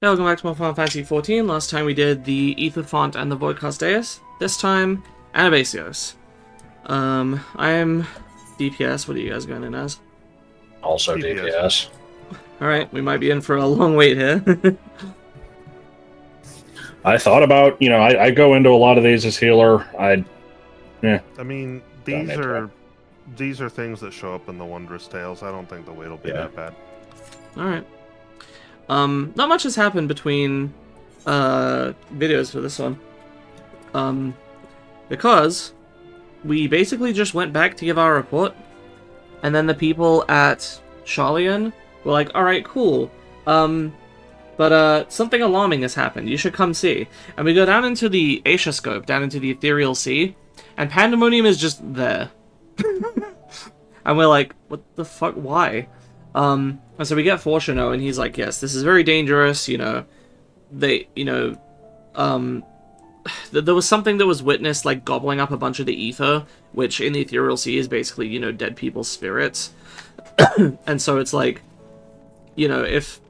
Hey, welcome back to more Final Fantasy XIV. Last time we did the Ether Font and the Voidcast Deus. This time, Anabaseios. I am DPS. What are you guys going in as? Also DPS. Alright, we might be in for a long wait here. I thought about, I go into a lot of these as healer. I mean, these are things that show up in the Wondrous Tales. I don't think the wait will be that bad. Alright. Not much has happened between videos for this one. Because we basically just went back to give our report, and then the people at Charlian were like, alright, cool. But something alarming has happened. You should come see. And we go down into the Asia scope, down into the Ethereal Sea, and Pandæmonium is just there. And we're like, what the fuck? Why? And so we get Fortuno, and he's like, yes, this is very dangerous, there was something that was witnessed, like, gobbling up a bunch of the ether, which in the Ethereal Sea is basically, dead people's spirits. And so it's like, if,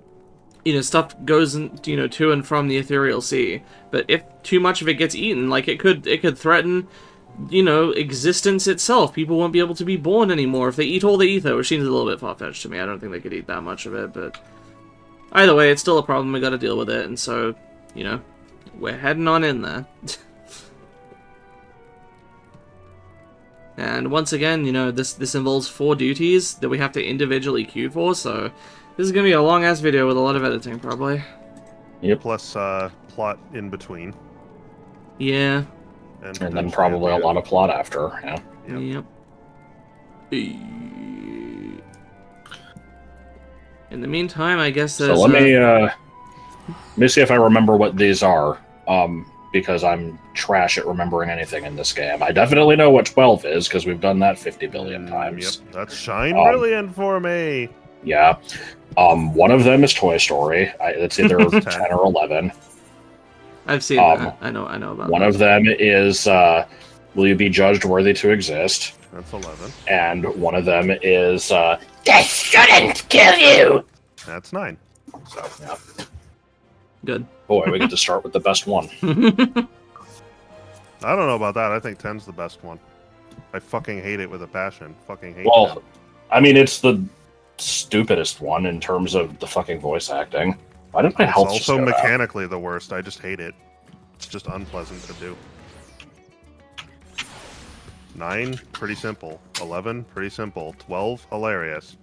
stuff goes, to and from the Ethereal Sea, but if too much of it gets eaten, like, it could threaten, existence itself. People won't be able to be born anymore if they eat all the ether, which seems a little bit far-fetched to me. I don't think they could eat that much of it, but either way, it's still a problem. We gotta deal with it, and so, we're heading on in there. And once again, this involves 4 duties that we have to individually queue for, so this is gonna be a long-ass video with a lot of editing, probably. Yep. Plus, plot in between. Yeah. And then probably a lot of plot after, yeah. Yep. In the meantime, I guess there's... So let me see if I remember what these are, because I'm trash at remembering anything in this game. I definitely know what 12 is, because we've done that 50 billion times. Yep, that's Shine Brilliant for me! Yeah. One of them is Toy Story. It's either 10 or 11. I've seen that. I know about one that. of them is, will you be judged worthy to exist? That's 11. And one of them is, death shouldn't kill you! That's 9. So, yeah. Good. Boy, we get to start with the best one. I don't know about that. I think 10's the best one. I fucking hate it with a passion. Fucking hate 10. I mean, it's the stupidest one in terms of the fucking voice acting. Why didn't my health It's also mechanically the worst. I just hate it. It's just unpleasant to do. 9, pretty simple. 11, pretty simple. 12, hilarious.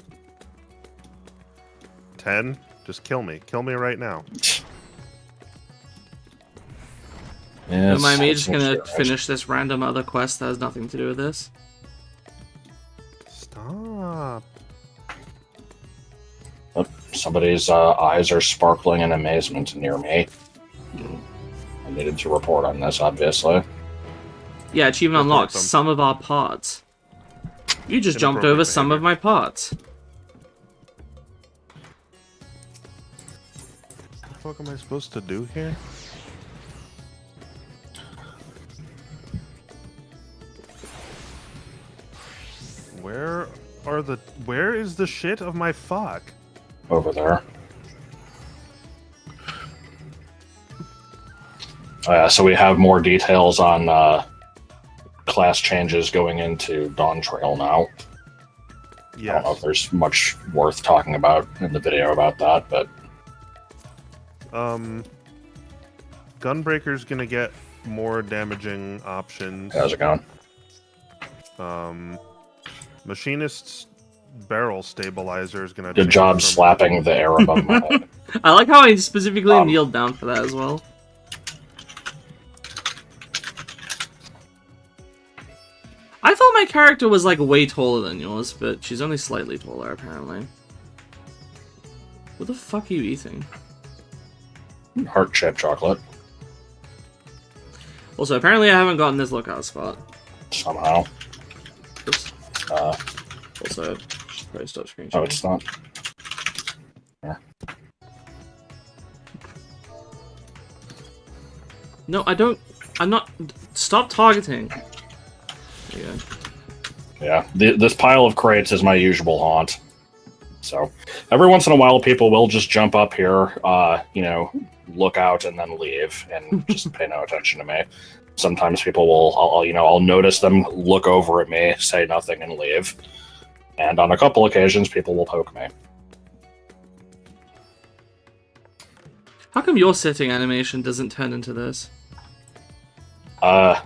10, just kill me. Kill me right now. Yes, Don't mind me just gonna finish this random other quest that has nothing to do with this. Stop. Oh, somebody's eyes are sparkling in amazement near me. I needed to report on this, obviously. Yeah, achievement Report unlocked. them. Some of our parts. You just jumped over Inappropriate some of my parts. What the fuck am I supposed to do here? Where is the shit of my fuck? Over there. So we have more details on class changes going into Dawn Trail now. Yes. I don't know if there's much worth talking about in the video about that, but... Gunbreaker's gonna get more damaging options. How's it going? Machinist's barrel stabilizer is gonna Good change job from- slapping the air above my head. I like how I specifically kneeled down for that as well. I thought my character was like way taller than yours, but she's only slightly taller apparently. What the fuck are you eating? Heart chip chocolate. Also, apparently I haven't gotten this lookout spot. Somehow. Oops. Also, should probably stop screen Oh, sharing. it's not. Yeah. No, I don't. I'm not. Stop targeting. There you go. Yeah, this pile of crates is my usual haunt. So every once in a while, people will just jump up here, look out and then leave, and just pay no attention to me. Sometimes people will, I'll notice them, look over at me, say nothing, and leave. And on a couple occasions, people will poke me. How come your sitting animation doesn't turn into this? I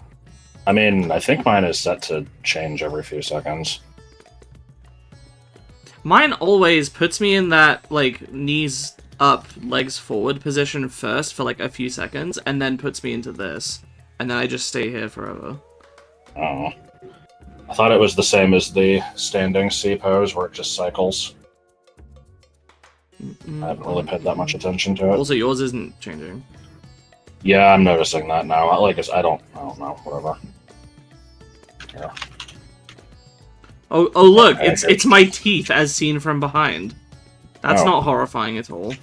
think mine is set to change every few seconds. Mine always puts me in that, like, knees up, legs forward position first for, like, a few seconds, and then puts me into this. And then I just stay here forever. Oh. I thought it was the same as the standing C pose, where it just cycles. I haven't really paid that much attention to it. Also, yours isn't changing. Yeah, I'm noticing that now. I don't know, whatever. Yeah. Oh look, it's my teeth as seen from behind. That's not horrifying at all.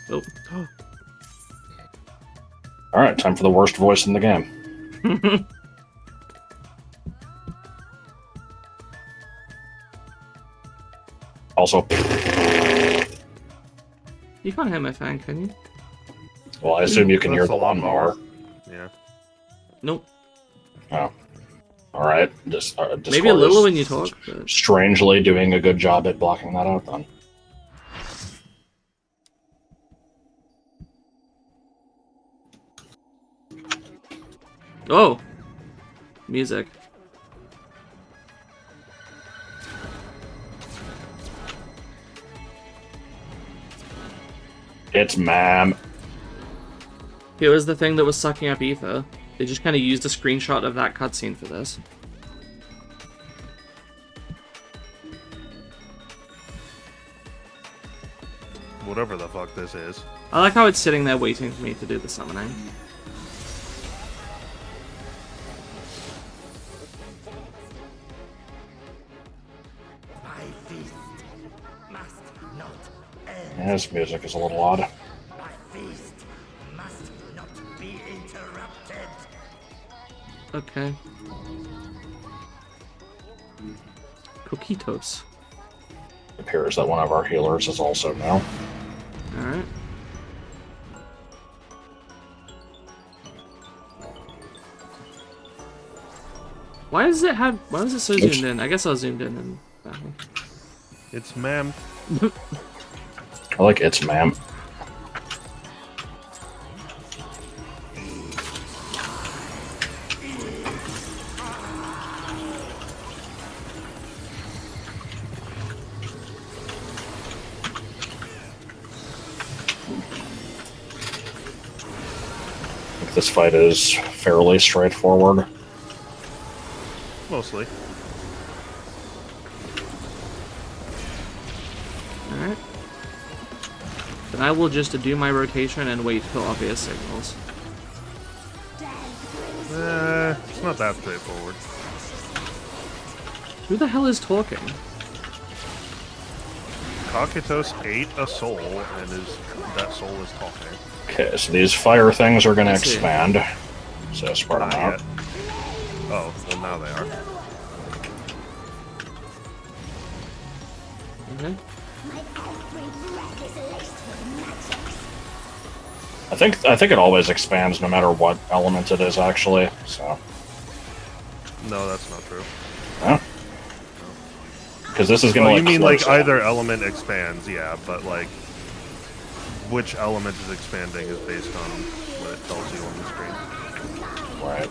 Oh. Alright, time for the worst voice in the game. Also, you can't hear my fan, can you? well, I assume you can hear That's the a lot lawnmower. Yeah. Nope. Oh. Alright. Maybe a little when you talk. But... strangely doing a good job at blocking that out, then. Oh! Music. It's ma'am. Here was the thing that was sucking up ether. They just kind of used a screenshot of that cutscene for this. Whatever the fuck this is. I like how it's sitting there waiting for me to do the summoning. Yeah, his music is a little odd. My feast must not be interrupted. Okay. Coquitos. It appears that one of our healers is also now. Alright. Why was it so zoomed in? I guess I was zoomed in and battle. It's ma'am. I like it's ma'am. I think this fight is fairly straightforward. Mostly. Alright. Then I will just do my rotation and wait for obvious signals. It's not that straightforward. Who the hell is talking? Coquitos ate a soul, and that soul is talking. Okay, so these fire things are going to Let's see. expand. So spread them Not out. yet. Oh, well now they are. Okay. I think it always expands no matter what element it is, actually. So, No, that's not true. because this is going Oh, to you mean like close out. either element expands, yeah, but like which element is expanding is based on what it tells you on the screen. Right.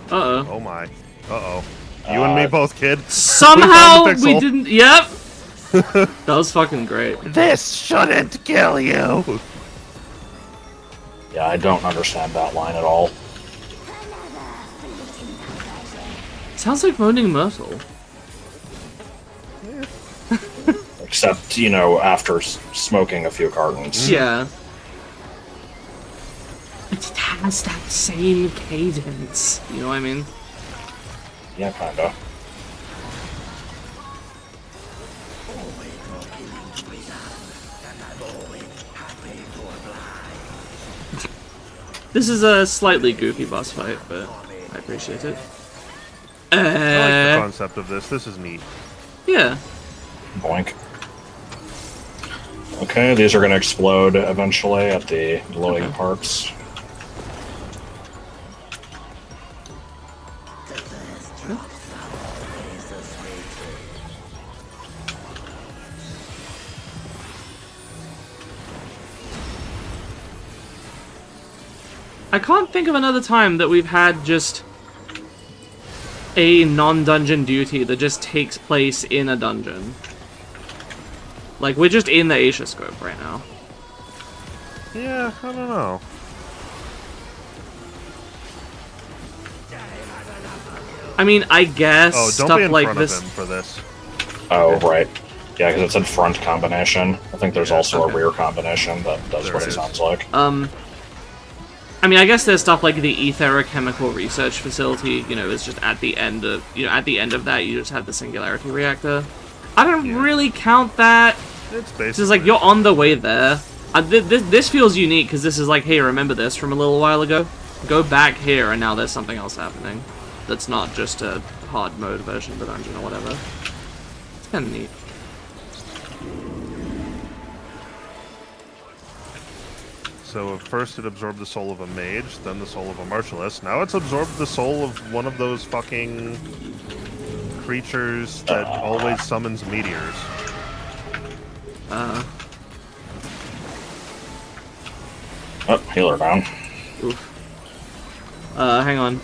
Uh-oh. Oh my. Uh-oh. You and me both, kid. Somehow We found the we pixel. didn't... Yep! That was fucking great. This shouldn't kill you! Yeah, I don't understand that line at all. Sounds like Moaning Myrtle. Except, after smoking a few cartons. Yeah. But it has that same cadence. You know what I mean? Yeah, kinda. This is a slightly goofy boss fight, but I appreciate it. I like the concept of this. This is neat. Yeah. Boink. Okay, these are going to explode eventually at the glowing parts. I can't think of another time that we've had just a non-dungeon duty that just takes place in a dungeon. Like, we're just in the Asia scope right now. Yeah, I don't know. I mean, I guess Oh, don't stuff be in like front this. of him for this. Oh, right. Yeah, because it said front combination. I think there's also okay. a rear combination that does There what it is. sounds like. I mean, I guess there's stuff like the Etherochemical Research Facility, you know, is just at the end of, at the end of that, you just have the Singularity Reactor. I don't really count that. It's This basically is like, you're on the way there. This feels unique, because this is like, hey, remember this from a little while ago? Go back here, and now there's something else happening. That's not just a hard mode version of the dungeon or whatever. It's kind of neat. So at first it absorbed the soul of a mage, then the soul of a martialist. Now it's absorbed the soul of one of those fucking creatures that always summons meteors. Oh, healer down. Oof. Hang on.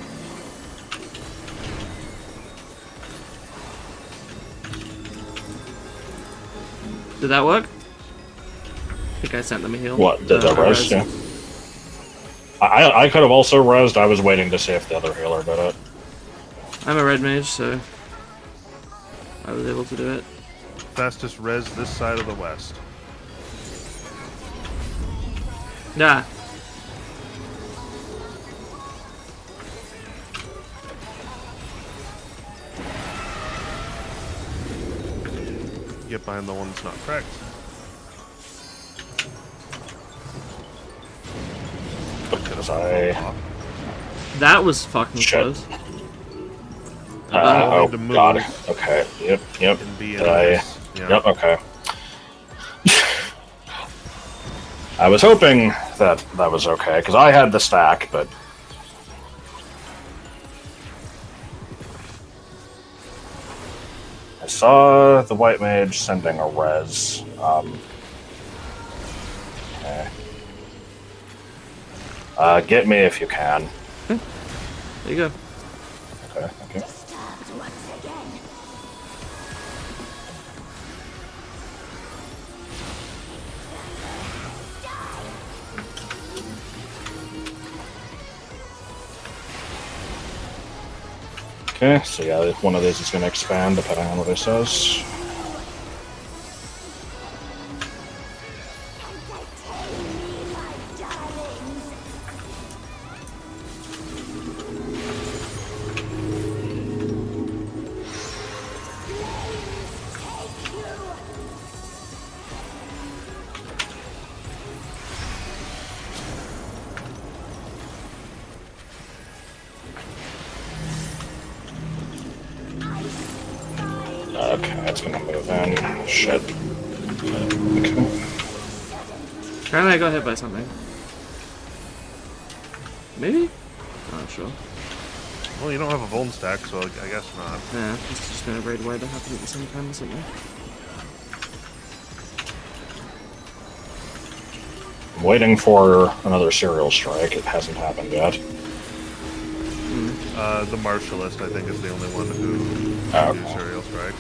Did that work? I think I sent them a heal. What, did the res? Yeah. I could have also resed. I was waiting to see if the other healer did it. I'm a red mage, so I was able to do it. Fastest res this side of the west. Yeah. Get behind the one that's not cracked. Because I... That was fucking Shit. close. oh, to move. God. Okay. Yep. And be in Did I... this. Yeah. Yep, okay. I was hoping that that was okay, because I had the stack, but... I saw the white mage sending a res. Okay. Get me if you can. There you go. Okay, thank you. Okay, so yeah, one of these is going to expand depending on what it says. Okay, it's gonna move in. Shit. Okay. Apparently I got hit by something. Maybe? Not sure. Well, you don't have a Vuln stack, so I guess not. Yeah, it's just been a raid where they happen at the same time or something. I'm waiting for another serial strike. It hasn't happened yet. The Martialist, I think, is the only one who Oh, do okay. serial strikes.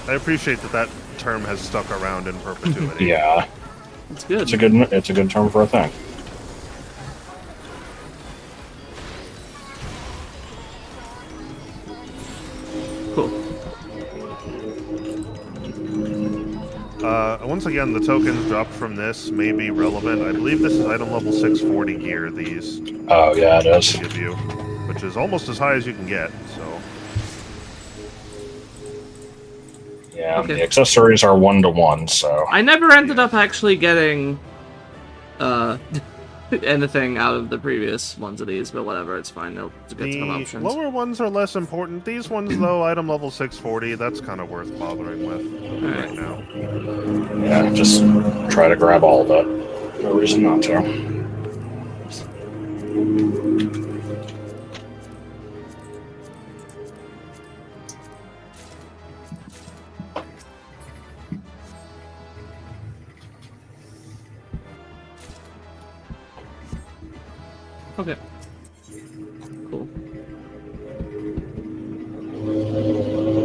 I appreciate that that term has stuck around in perpetuity. Yeah, It's good. it's a good term for a thing. Cool. Once again, the tokens dropped from this may be relevant. I believe this is item level 640 gear, these Oh yeah, it is. give you, which is almost as high as you can get, so... Yeah, Okay. the accessories are 1-to-1, so... I never ended up actually getting anything out of the previous ones of these, but whatever, it's fine. It's good to have The options. lower ones are less important. These ones, though, item level 640, that's kind of worth bothering with right now. Yeah, just try to grab all of it. No reason not to. Okay. Cool.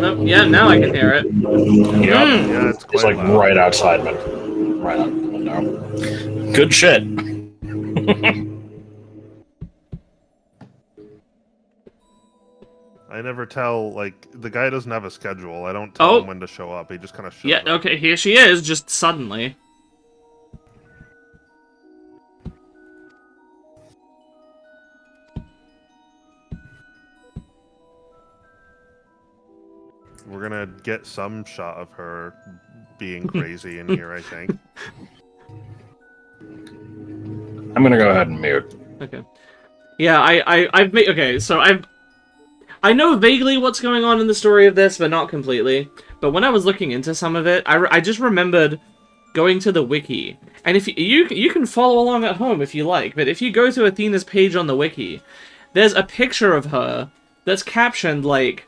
Oh, yeah, now I can hear it. Yeah, Yeah, it's it's quite like loud. right outside me. Right out the window. Good shit. I never tell, like, the guy doesn't have a schedule. I don't tell him when to show up. He just kind of shows Yeah, up. okay, here she is, just suddenly. We're gonna get some shot of her being crazy in here, I think. I'm gonna go ahead and mute. Okay. Yeah, I've made... Okay, so I know vaguely what's going on in the story of this, but not completely. But when I was looking into some of it, I just remembered going to the wiki. And if you can follow along at home if you like, but if you go to Athena's page on the wiki, there's a picture of her that's captioned, like,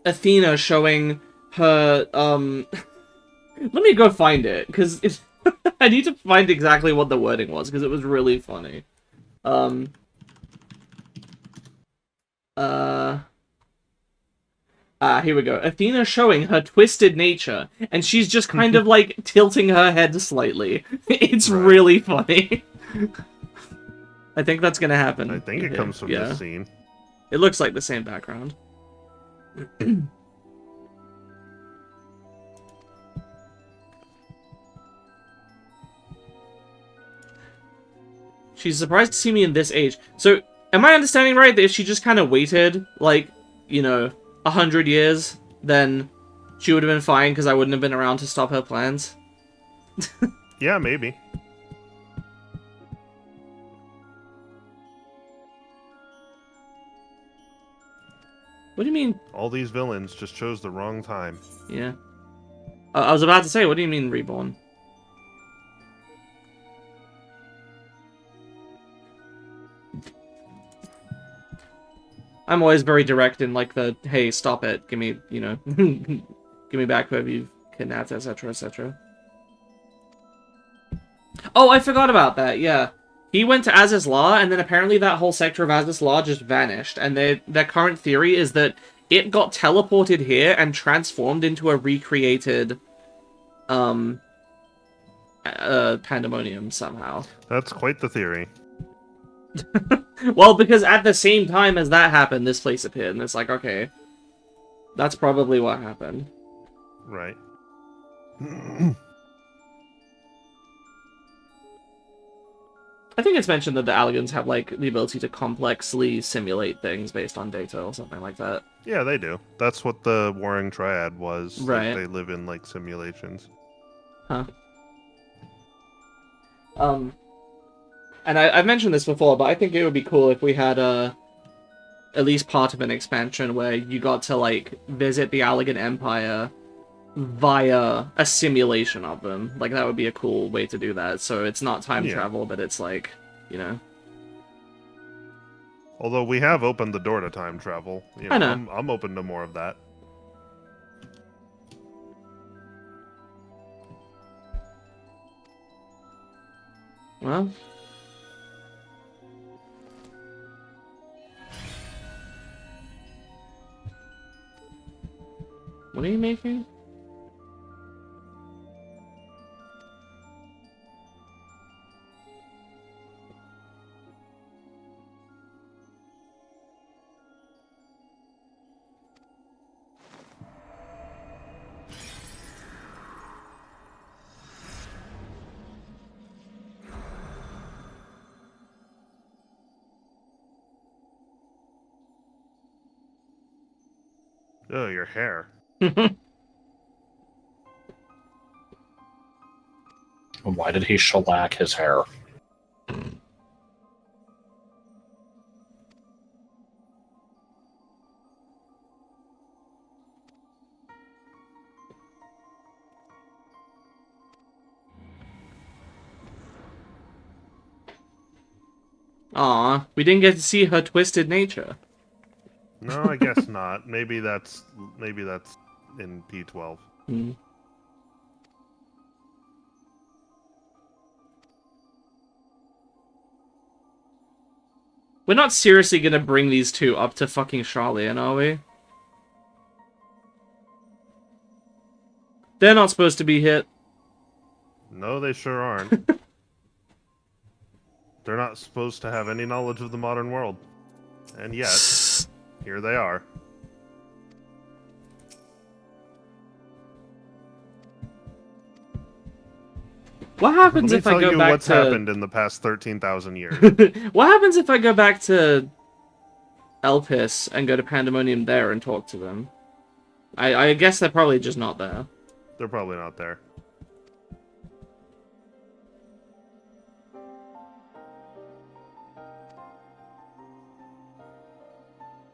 Athena showing her, Let me go find it, because it's... I need to find exactly what the wording was, because it was really funny. Here we go. Athena showing her twisted nature, and she's just kind of, like, tilting her head slightly. It's really funny. I think that's gonna happen. I think it comes from this scene. It looks like the same background. She's surprised to see me in this age. So, am I understanding right that if she just kind of waited, like, you know, 100 years, then she would have been fine because I wouldn't have been around to stop her plans? Yeah, maybe. What do you mean? All these villains just chose the wrong time. Yeah. I was about to say, what do you mean reborn? I'm always very direct in, like, the, hey, stop it, give me, you know, give me back whoever you've kidnapped, etc., etc. Oh, I forgot about that, yeah. He went to Az's Law, and then apparently that whole sector of Az's Law just vanished, and their current theory is that it got teleported here and transformed into a recreated, Pandæmonium somehow. That's quite the theory. Well, because at the same time as that happened, this place appeared, and it's like, okay, that's probably what happened. Right. I think it's mentioned that the Alligans have, like, the ability to complexly simulate things based on data or something like that. Yeah, they do. That's what the Warring Triad was. Right. Like, they live in, like, simulations. Huh. And I've mentioned this before, but I think it would be cool if we had at least part of an expansion where you got to, like, visit the Allagan Empire via a simulation of them. Like, that would be a cool way to do that. So it's not time travel, but it's like, you know. Although we have opened the door to time travel. You know, I know. I'm open to more of that. Well... What are you making? Oh, your hair. Why did he shellac his hair? Aw, we didn't get to see her twisted nature. No, I guess not. Maybe that's in P12. Hmm. We're not seriously gonna bring these two up to fucking Charlian, are we? They're not supposed to be hit. No, they sure aren't. They're not supposed to have any knowledge of the modern world. And yet, here they are. What happens Let me if I tell go you back what's to... happened in the past 13,000 years. What happens if I go back to Elpis and go to Pandæmonium there and talk to them? I guess they're probably just not there. They're probably not there.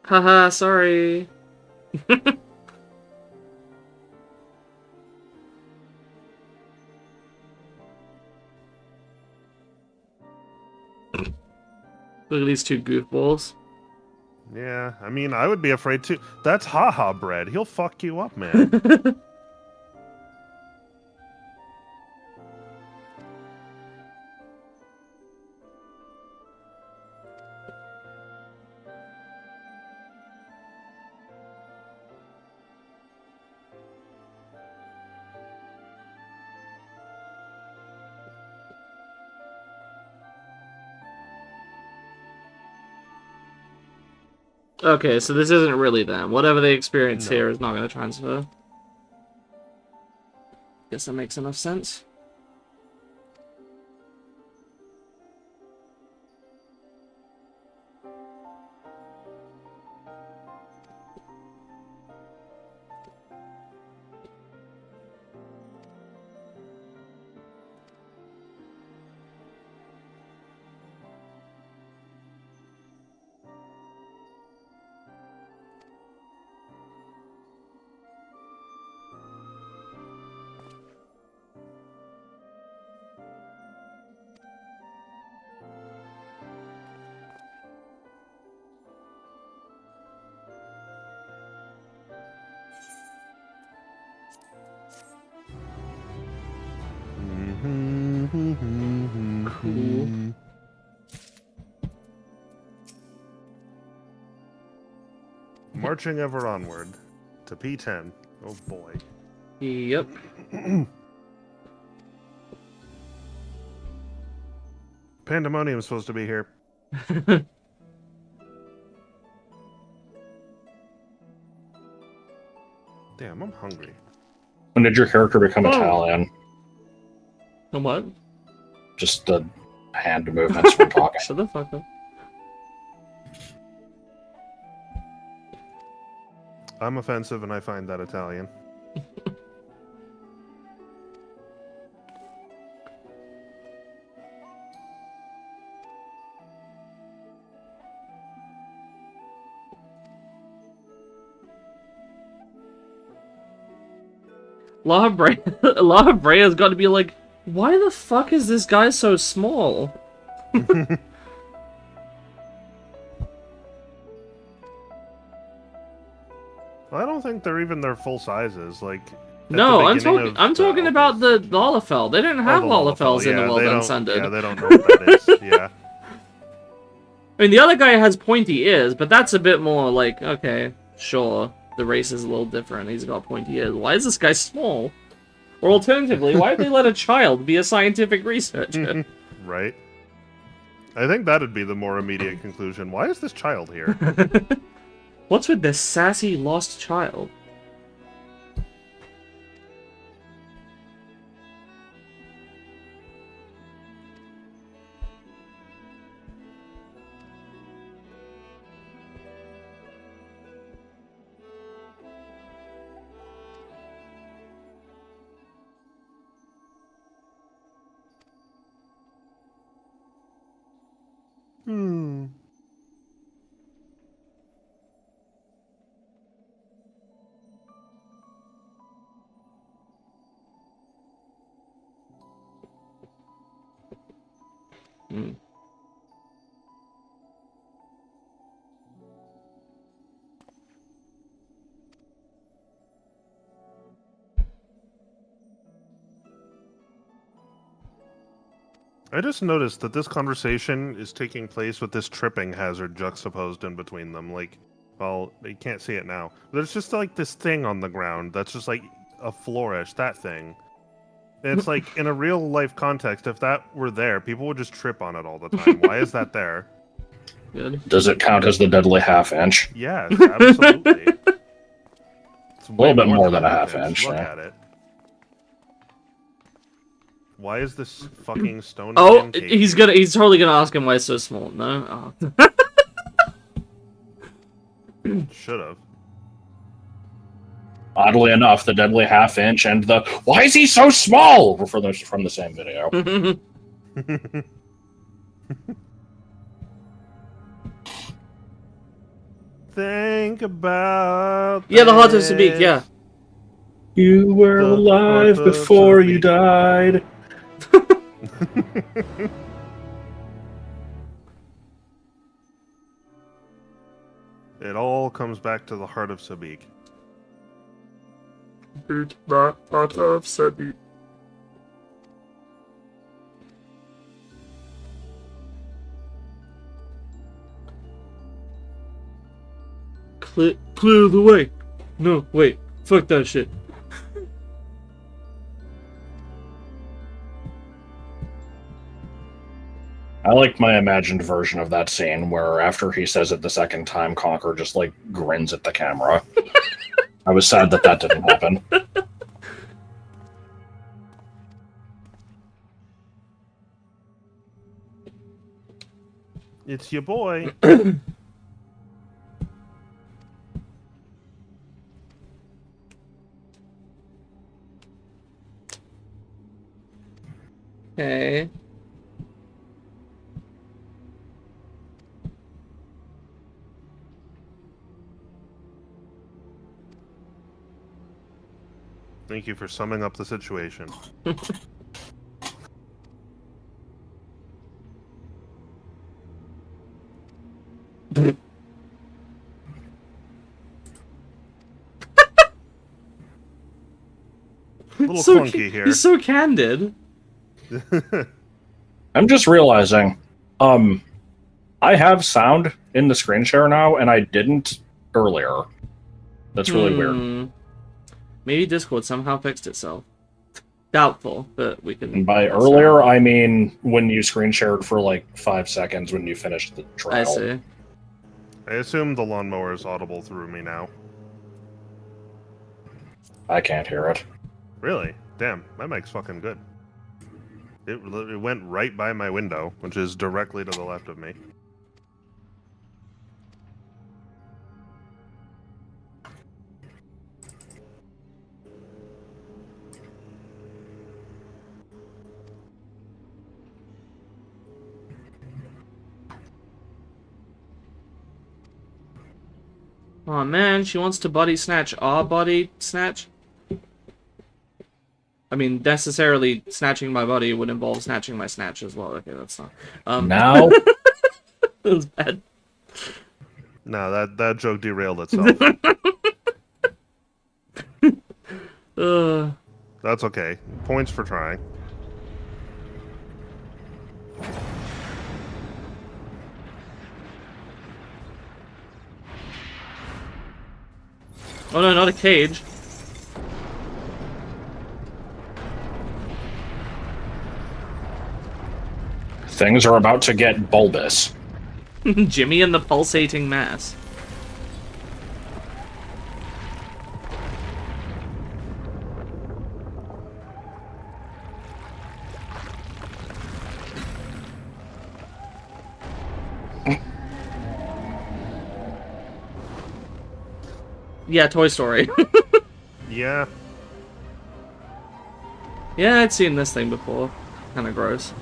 Haha, sorry. Look at these two goofballs. Yeah, I mean, I would be afraid too. That's haha bread. He'll fuck you up, man. Okay, so this isn't really them. Whatever they experience No. here is not going to transfer. Guess that makes enough sense. Cool. Marching ever onward to P10. Oh boy. Yep. Pandemonium's supposed to be here. Damn, I'm hungry. When did your character become Italian? And what? Just the hand movements from talking. Shut the fuck up. I'm offensive and I find that Italian. La Brea's got to be like, why the fuck is this guy so small? I don't think they're even their full sizes. Like, No, I'm talking about the Lalafell. They didn't have Lalafells in the World Unsundered. Yeah, they don't know what that is. Yeah. I mean, the other guy has pointy ears, but that's a bit more like, okay, sure, the race is a little different. He's got pointy ears. Why is this guy small? Or alternatively, why did they let a child be a scientific researcher? Right. I think that'd be the more immediate conclusion. Why is this child here? What's with this sassy lost child? Hmm. I just noticed that this conversation is taking place with this tripping hazard juxtaposed in between them. Like, well, you can't see it now. There's just like this thing on the ground that's just like a flourish, that thing. And it's like, in a real life context, if that were there, people would just trip on it all the time. Why is that there? Good. Does it count as the deadly half-inch? Yes, absolutely. It's A little bit more than a half-inch. Look Yeah. at it. Why is this fucking stone? Oh, he's totally gonna ask him why it's so small. No? Oh. Should have. Oddly enough, the deadly half-inch and the "Why is he so small?" were from the same video. Think about Yeah, the heart of Sabik, yeah. You were The alive heart of before you Sabik. died. It all comes back to the heart of Sabik. Beat the heart of Sabik. Clear the way. No, wait. Fuck that shit. I like my imagined version of that scene where after he says it the second time, Conker just like grins at the camera. I was sad that that didn't happen. It's your boy. Okay. Thank you for summing up the situation. A little So clunky here. He's so candid. I'm just realizing, I have sound in the screen share now, and I didn't earlier. That's really weird. Maybe Discord somehow fixed itself. Doubtful, but we can... And by earlier, I mean when you screen shared for like 5 seconds when you finished the trial. I see. I assume the lawnmower is audible through me now. I can't hear it. Really? Damn, my mic's fucking good. It went right by my window, which is directly to the left of me. Oh man, she wants to body snatch our body snatch? I mean, necessarily snatching my body would involve snatching my snatch as well. Okay, that's not... Now, That was bad. No, that joke derailed itself. That's okay. Points for trying. Oh no, not a cage. things are about to get bulbous. Jimmy and the pulsating mass. Yeah, Toy Story. Yeah. Yeah, I'd seen this thing before. Kinda gross.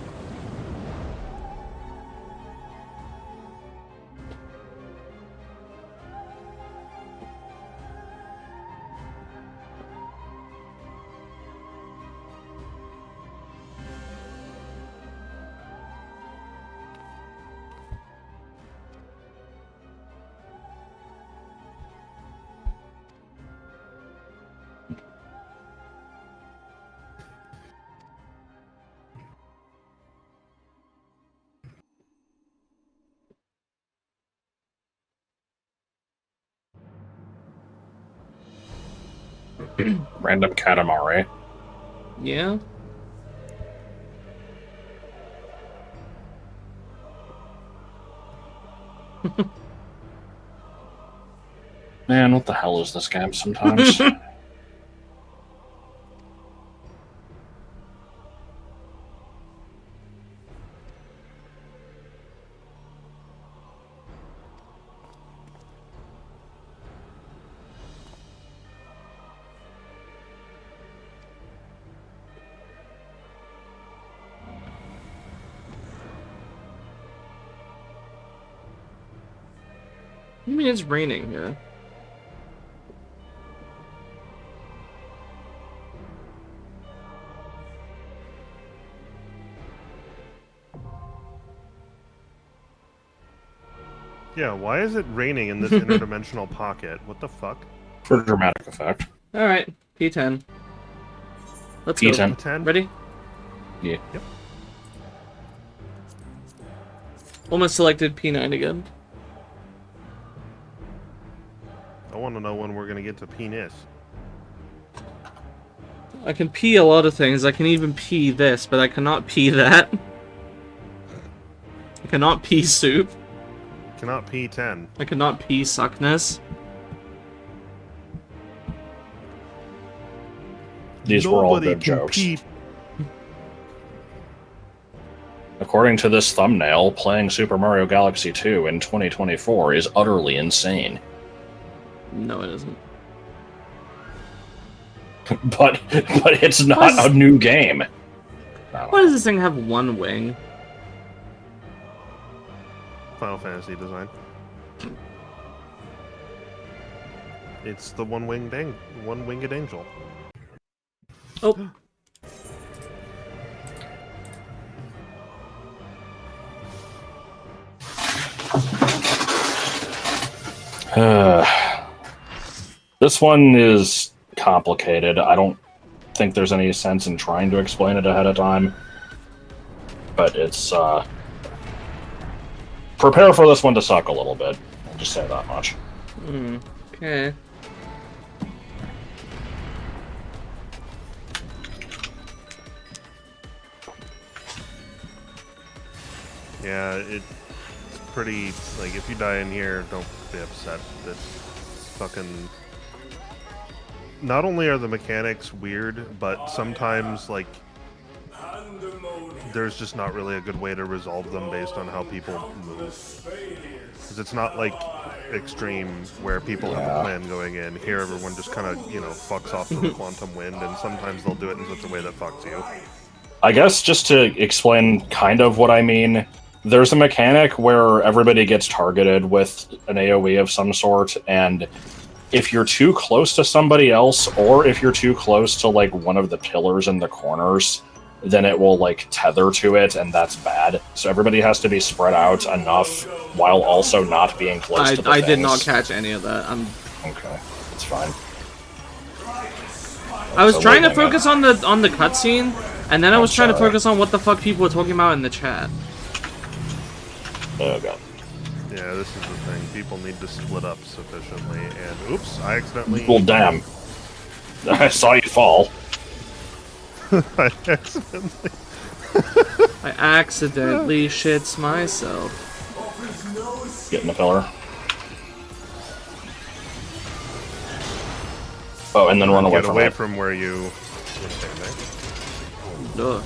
Random Katamari. Yeah. Man, what the hell is this game sometimes? I mean, it's raining here. Yeah, why is it raining in this interdimensional pocket? What the fuck? For dramatic effect. Alright, P10. Let's P10. go. 10? Ready? Yeah. Yep. Almost selected P9 again. I want to know when we're gonna get to penis. I can pee a lot of things. I can even pee this, but I cannot pee that. I cannot pee soup. Cannot P10. I cannot pee suckness. These were all good jokes. According to this thumbnail, playing Super Mario Galaxy 2 in 2024 is utterly insane. No, it isn't. But it's not a new game. Why does this thing have one wing? Final Fantasy design. It's the one-winged angel. Oh. This one is complicated. I don't think there's any sense in trying to explain it ahead of time. But it's, prepare for this one to suck a little bit. I'll just say that much. Okay. Yeah, it's pretty, like, if you die in here, don't be upset. It's fucking... Not only are the mechanics weird, but sometimes, like, there's just not really a good way to resolve them based on how people move. Because it's not like Extreme, where people have a plan going in. Here, everyone just kind of, you know, fucks off to the quantum wind, and sometimes they'll do it in such a way that fucks you. I guess just to explain kind of what I mean, there's a mechanic where everybody gets targeted with an AoE of some sort, and if you're too close to somebody else, or if you're too close to, like, one of the pillars in the corners, then it will, like, tether to it, and that's bad. So everybody has to be spread out enough while also not being close to the I did things. not catch any of that. Okay, it's fine. I was So trying to wait a minute. focus on the cutscene, and then I was trying to focus on what the fuck people were talking about in the chat. Oh god. Yeah, this is the thing. People need to split up sufficiently, and oops, I accidentally... Well, damn. I saw you fall. I accidentally... I accidentally shits myself. Get in the pillar. Oh, and then run away Get from away it. from where you were standing. Ugh.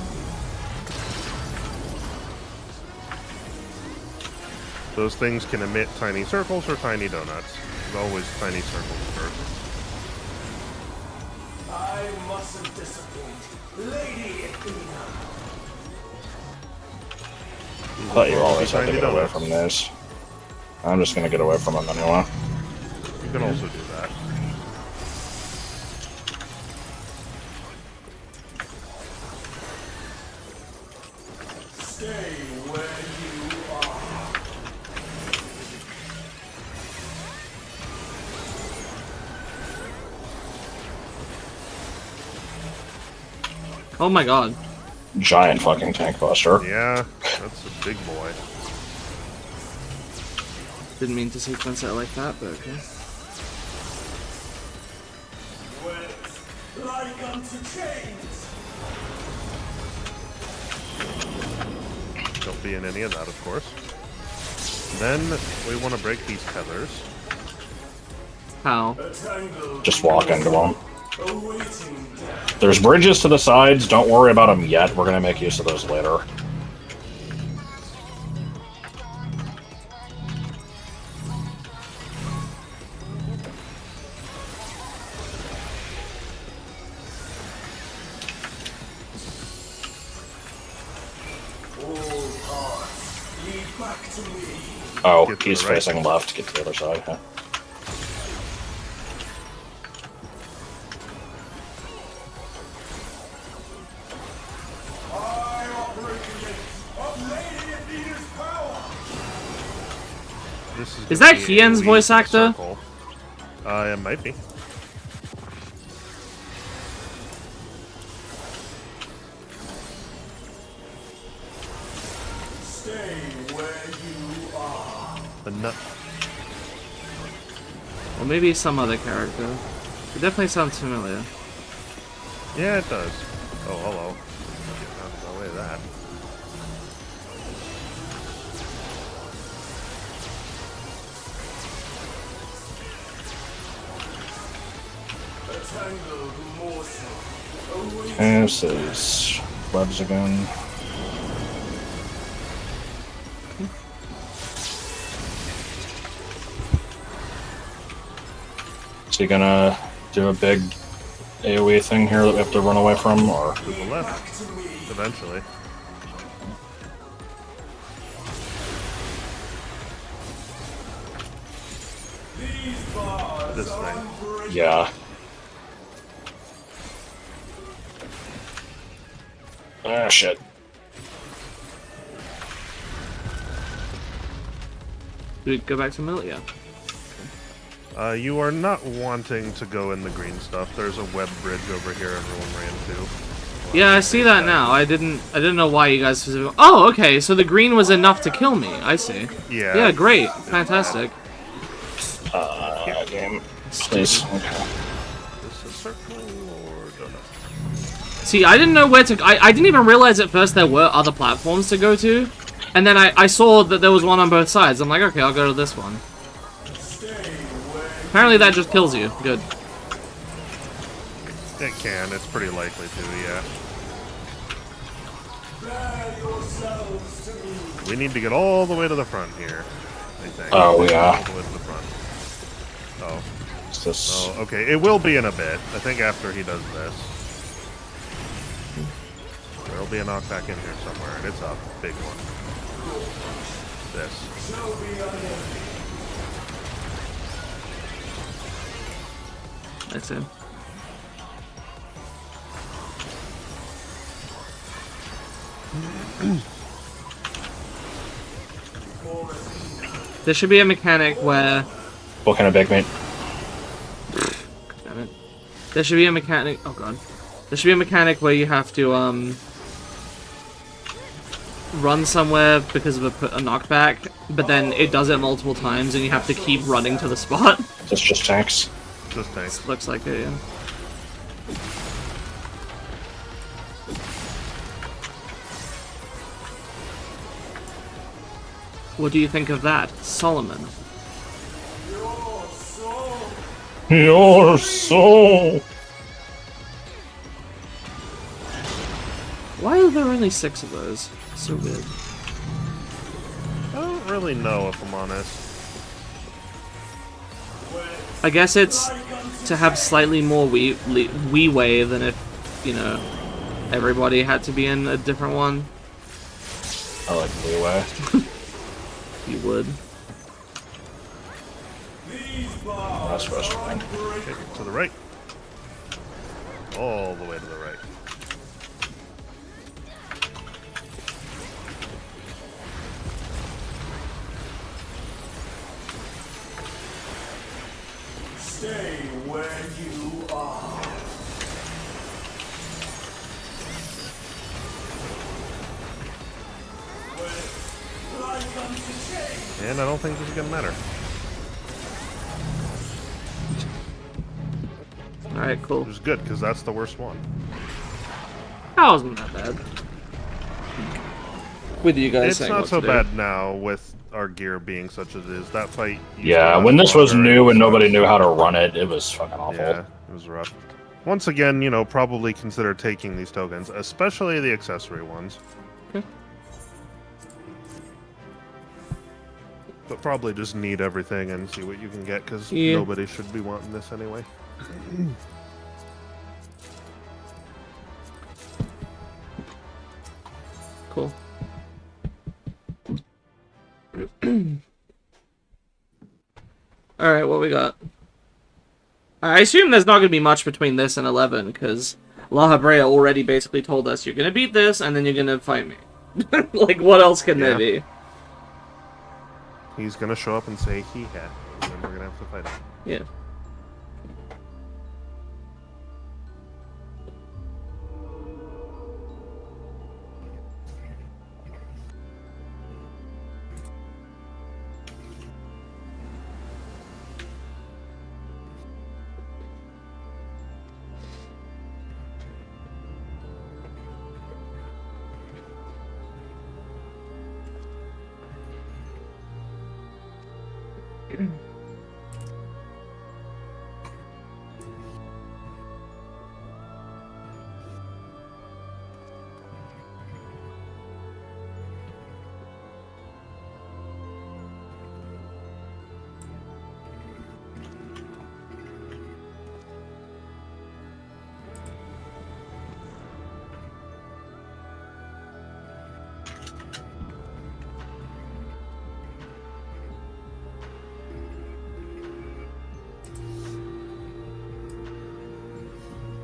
Those things can emit tiny circles or tiny donuts. There's always tiny circles first. I mustn't disappoint Lady Athena. I thought you always had to Tiny get away donuts. from this. I'm just gonna get away from them anyway. You can also do that. Stay where you are. Oh my god. Giant fucking tank buster. Yeah, that's a big boy. Didn't mean to sequence it like that, but okay. Like unto chains. Don't be in any of that, of course. Then we want to break these tethers. How? A tangle Just walk into them. awaiting death. There's bridges to the sides. Don't worry about them yet. We're gonna make use of those later. All paths lead back to me. Oh, Get to he's the right. facing left. Get to the other side. Yeah. I operate of Lady Athena's power. This Is gonna that be Hien's AoE voice to the actor? circle. It might be. Stay where you are. The nut. Or maybe some other character. It definitely sounds familiar. Yeah, it does. Oh, hello. Get out of the way of that. A tangled morsel awaiting. This is webs again. Is he gonna do a big AoE thing here that we have to run away from, or? To the left. Eventually. These bars This are thing. unbreakable. Yeah. Ah, shit. Do we go back to Mill? Yeah. You are not wanting to go in the green stuff. There's a web bridge over here everyone ran to. Yeah, I see that now. I didn't know why you guys specifically. Oh, okay. So the green was enough to kill me. I see. Yeah. Yeah, great, fantastic. Game. Please. Okay. Is this a circle or donut? See, I didn't know where to. I didn't even realize at first there were other platforms to go to, and then I saw that there was one on both sides. I'm like, okay, I'll go to this one. Apparently that just kills you. Good. It can. It's pretty likely to, yeah. Bear yourselves to me. We need to get all the way to the front here, I think. Oh, yeah. All the way to the front. Oh. Is this... Oh, okay. It will be in a bit. I think after he does this. There'll be a knockback in here somewhere, and it's a big one. This. Shall be unending. That's it. There should be a mechanic where. What kind of big meat? Damn it. There should be a mechanic. Oh god. There should be a mechanic where you have to run somewhere because of a knockback, but then it does it multiple times, and you have to keep running to the spot. It's just tanks. This tank. Looks like it, yeah. What do you think of that, Solomon? Your soul. Your soul! Why are there only 6 of those? So weird. I don't really know, if I'm honest. I guess it's to have slightly more leeway than if, you know, everybody had to be in a different one. I like leeway. You would. These bars That's frustrating. Okay, to the right. All the way to the right. stay where you are. With like unto change. And I don't think this is gonna matter. Alright, cool. Which is good, because that's the worst one. That wasn't that bad. With you guys It's saying not what so to do. bad now with our gear being such as it is. That fight. used to Yeah, last when this was longer, new and it nobody sucks. knew how to run it, it was fucking awful. Yeah, it was rough. Once again, you know, probably consider taking these tokens, especially the accessory ones. Okay. But probably just need everything and see what you can get, because Yeah. nobody should be wanting this anyway. Cool. Alright, what we got? I assume there's not going to be much between this and 11, because La Habrea already basically told us, you're going to beat this, and then you're going to fight me. Like, what else can there be? He's gonna show up and say he had, and then we're gonna have to fight him. Yeah.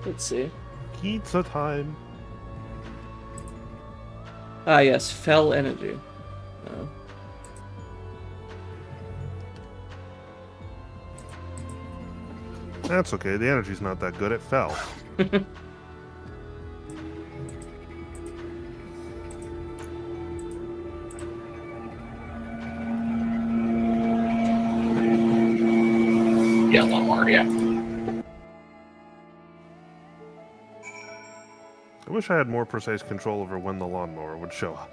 Let's see. Pizza time. Ah, yes, fell energy. Oh. That's okay. The energy's not that good. It fell. Yeah, a lot more, yeah. I wish I had more precise control over when the lawnmower would show up.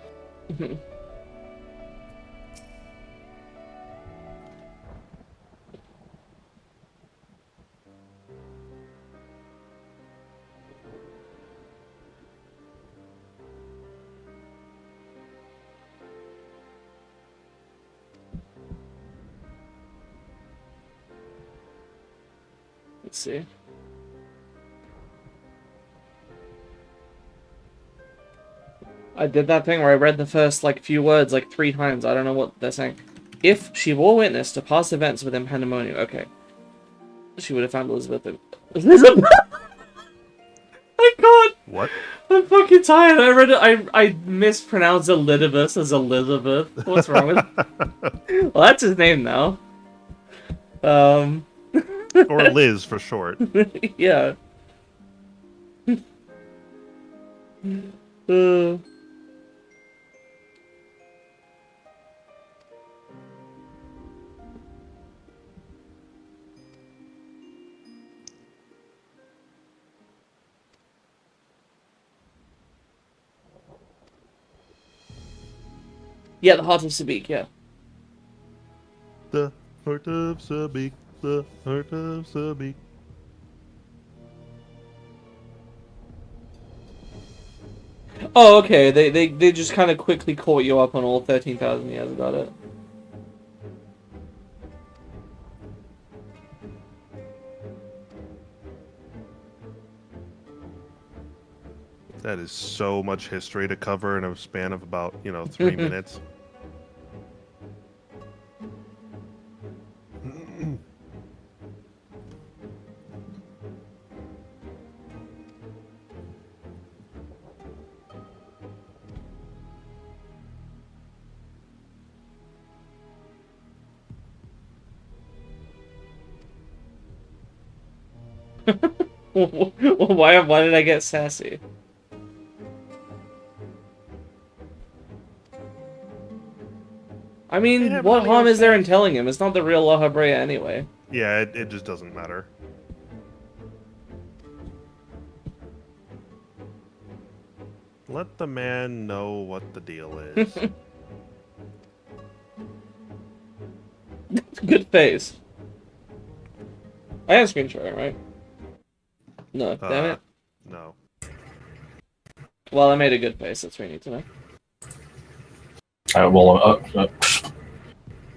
Let's see. I did that thing where I read the first, like, few words, like, 3 times. I don't know what they're saying. If she bore witness to past events within Pandæmonium, okay. She would have found Elizabeth. Elizabeth! I can't! What? I'm fucking tired. I read it. I mispronounced Elizabeth as Elizabeth. What's wrong with it? Well, that's his name now. Or Liz for short. Yeah. Yeah, the Heart of Sabik, yeah. The heart of Sabik. The heart of Sabik. Oh, okay. They just kind of quickly caught you up on all 13,000 years about it. That is so much history to cover in a span of about, 3 minutes. Why did I get sassy? I mean, Yeah, but what Leo harm is there in says- telling him? It's not the real La Habrea anyway. Yeah, it just doesn't matter. Let the man know what the deal is. Good face. I have screen sharing, right? No, damn it. No. Well, I made a good face, that's what you need to know.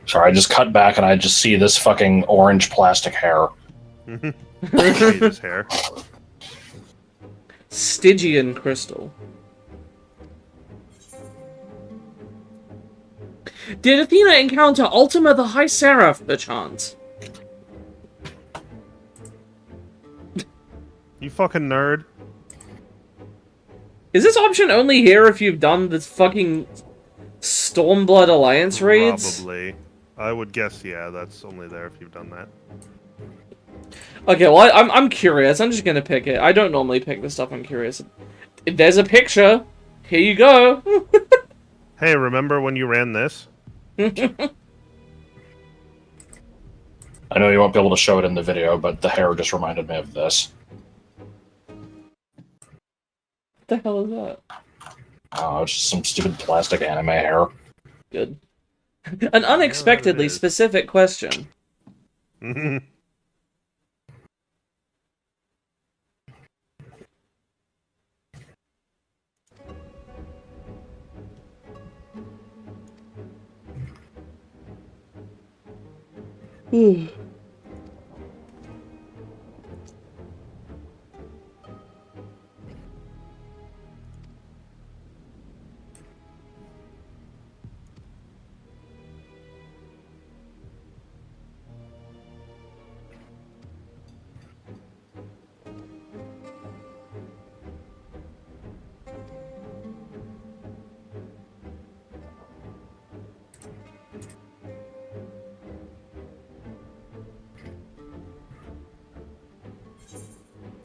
Sorry, I just cut back and I just see this fucking orange plastic hair. His hair. Stygian crystal. Did Athena encounter Ultima the High Seraph, perchance? You fucking nerd. Is this option only here if you've done this fucking Stormblood Alliance raids? Probably. I would guess, yeah, that's only there if you've done that. Okay, well, I'm curious. I'm just gonna pick it. I don't normally pick this stuff. I'm curious. If there's a picture, here you go. Hey, remember when you ran this? I know you won't be able to show it in the video, but the hair just reminded me of this. What the hell is that? Oh, it's just some stupid plastic anime hair. Good. An unexpectedly specific question.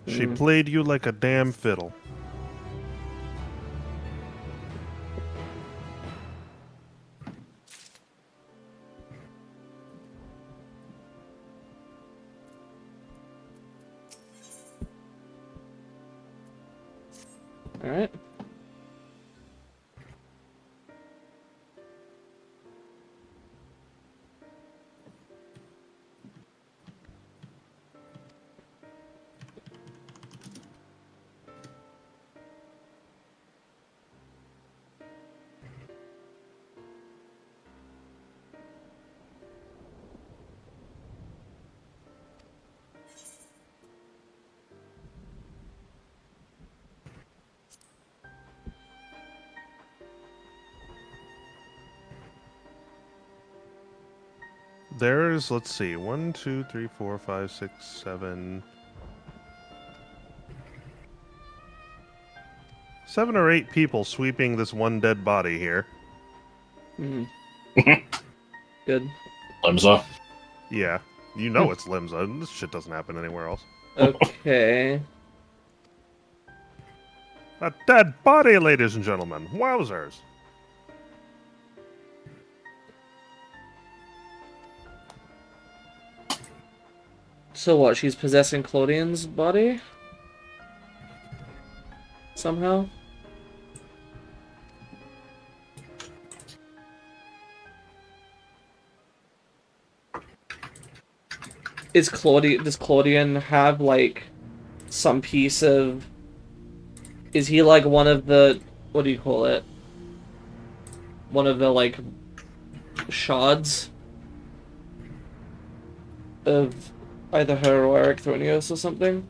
She played you like a damn fiddle. Alright. There's, let's see, 1, 2, 3, 4, 5, 6, 7... 7 or 8 people sweeping this one dead body here. Mm. Good. Limsa. Yeah, you know it's Limsa. This shit doesn't happen anywhere else. Okay. A dead body, ladies and gentlemen. Wowzers. So what, she's possessing Claudian's body? Somehow? Does Claudian have, like, some piece of... Is he, like, one of the... What do you call it? One of the, like, shards of either her or Ericthronios or something?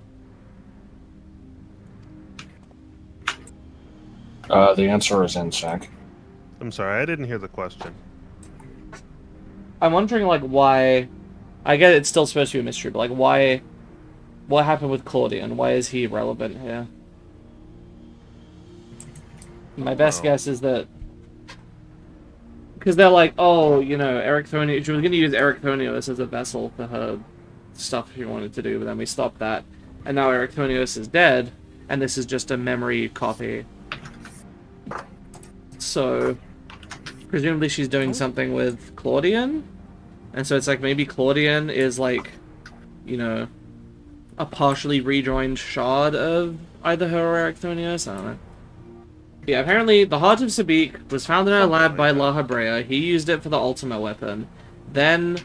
The answer is insec. I'm sorry, I didn't hear the question. I'm wondering, like, why... I get it's still supposed to be a mystery, but, like, why... What happened with Claudian? Why is he relevant here? My best guess is that... Because they're like, oh, you know, Ericthronios... She was going to use Ericthronios as a vessel for her stuff she wanted to do, but then we stopped that. And now Ericthronios is dead, and this is just a memory copy. So... Presumably she's doing something with Claudian? And so it's like, maybe Claudian is like, you know, a partially rejoined shard of either her or Ericthronios? I don't know. Yeah, apparently the Heart of Sabik was found in a lab by La Habrea. He used it for the ultimate weapon. Then,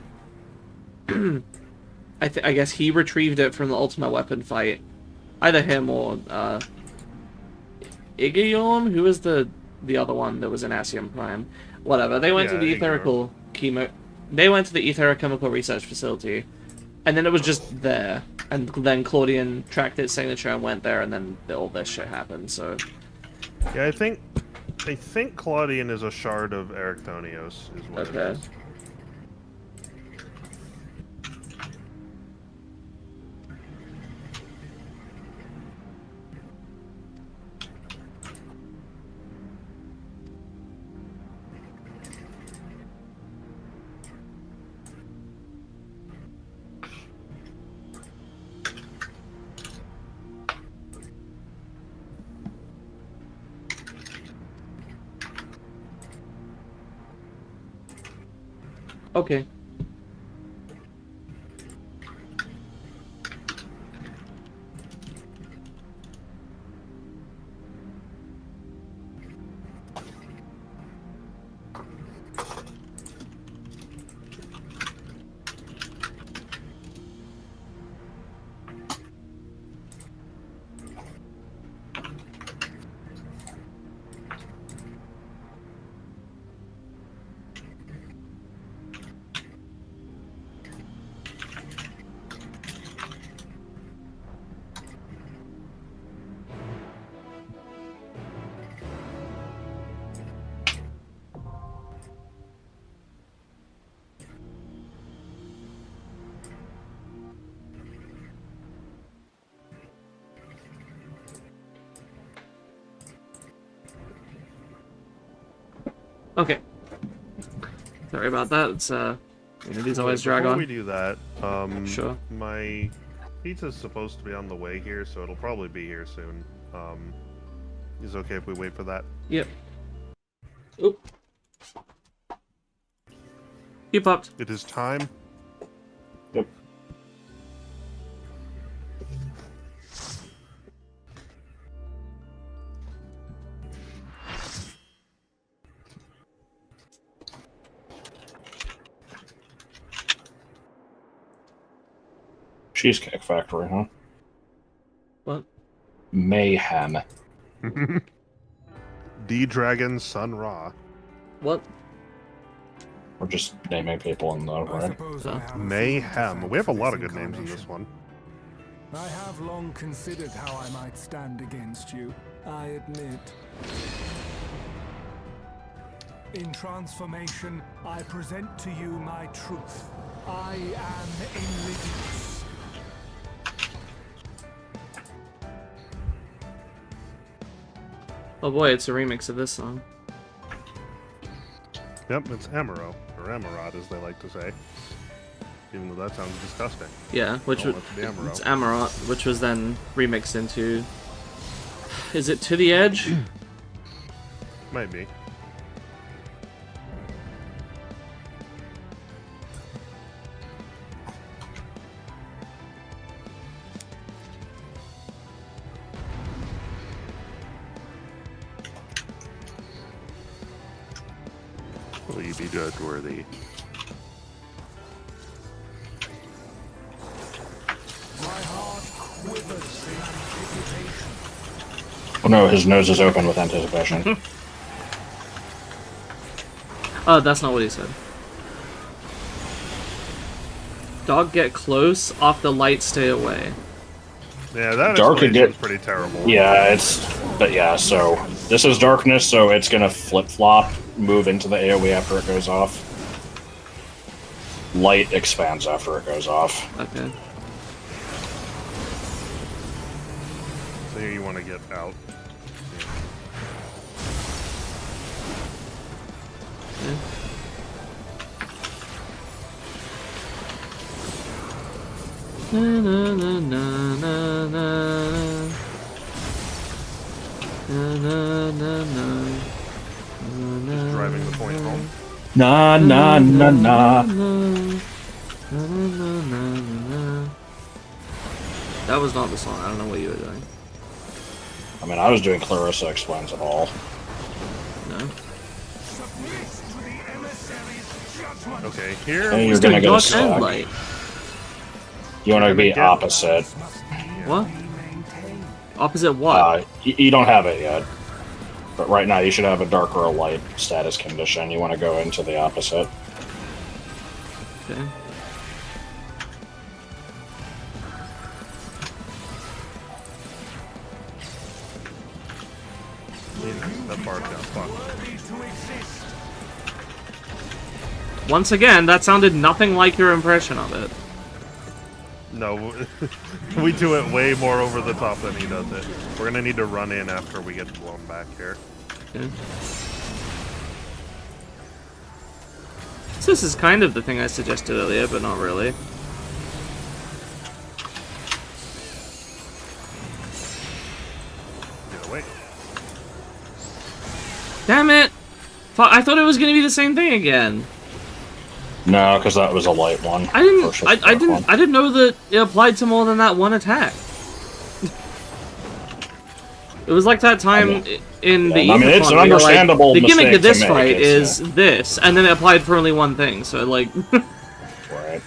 I guess he retrieved it from the ultimate weapon fight. Either him or, Igayorm, who was the other one that was in Asium Prime. Whatever. They went to the They went to the Etherichemical Research Facility, and then it was just there. And then Claudian tracked its signature and went there, and then all this shit happened, so... Yeah, I think Claudian is a shard of Ericthonios, is what it is. Okay. Okay. Sorry about that. It's these always drag Before on. we do that, Sure. my pizza's supposed to be on the way here, so it'll probably be here soon. Is it okay if we wait for that? Yep. Oop. You popped. It is time. Yep. Cheesecake Factory, huh? What? Mayhem. D-Dragon Sun Ra. What? We're just naming people in the I right. suppose I have a Mayhem. physical We have a defense lot for of good names in this incarnation. one. I have long considered how I might stand against you, I admit. In transformation, I present to you my truth. I am Enlidius. Oh boy, it's a remix of this song. Yep, it's Amaro, or Amarot as they like to say. Even though that sounds disgusting. Yeah, which Oh, was it's the Amarot. it's Amarot, which was then remixed into. Is it To the Edge? Might be. Will you be judge worthy? My heart quivers in anticipation. Oh no, his nose is open with anticipation. Oh, that's not what he said. Dog get close, off the light stay away. Yeah, that Dark could explanation's get- pretty terrible. Yeah, but yeah, so this is darkness, so it's gonna flip-flop, move into the AoE after it goes off. Light expands after it goes off. Okay. So here you want to get out. Na, na, na, na, na, na. Na, na, na, na. Na, na, Driving the point home. Na na na na. That was not the song. I don't know what you were doing. I mean, I was doing Clarissa Explains It All. know. Submit to the emissary's judgment. Okay, here And we you're gonna Doing get a dark and stack. light. You want to be get- opposite. What? Opposite what? You don't have it yet. But right now you should have a dark or a light status condition. You want to go into the opposite. Okay. that bar got fucked. Once again, that sounded nothing like your impression of it. No, we do it way more over the top than he does it. We're gonna need to run in after we get blown back here. Okay. So this is kind of the thing I suggested earlier, but not really. Get away. Damn it! I thought it was gonna be the same thing again. No, because that was a light one. I didn't. versus I dark didn't. one. I didn't know that it applied to more than that one attack. It was like that time in the. I mean, it's an Ethicon where you're like, understandable the gimmick mistake of this to make, fight it's, is this, and then it applied for only one thing. So like. Right.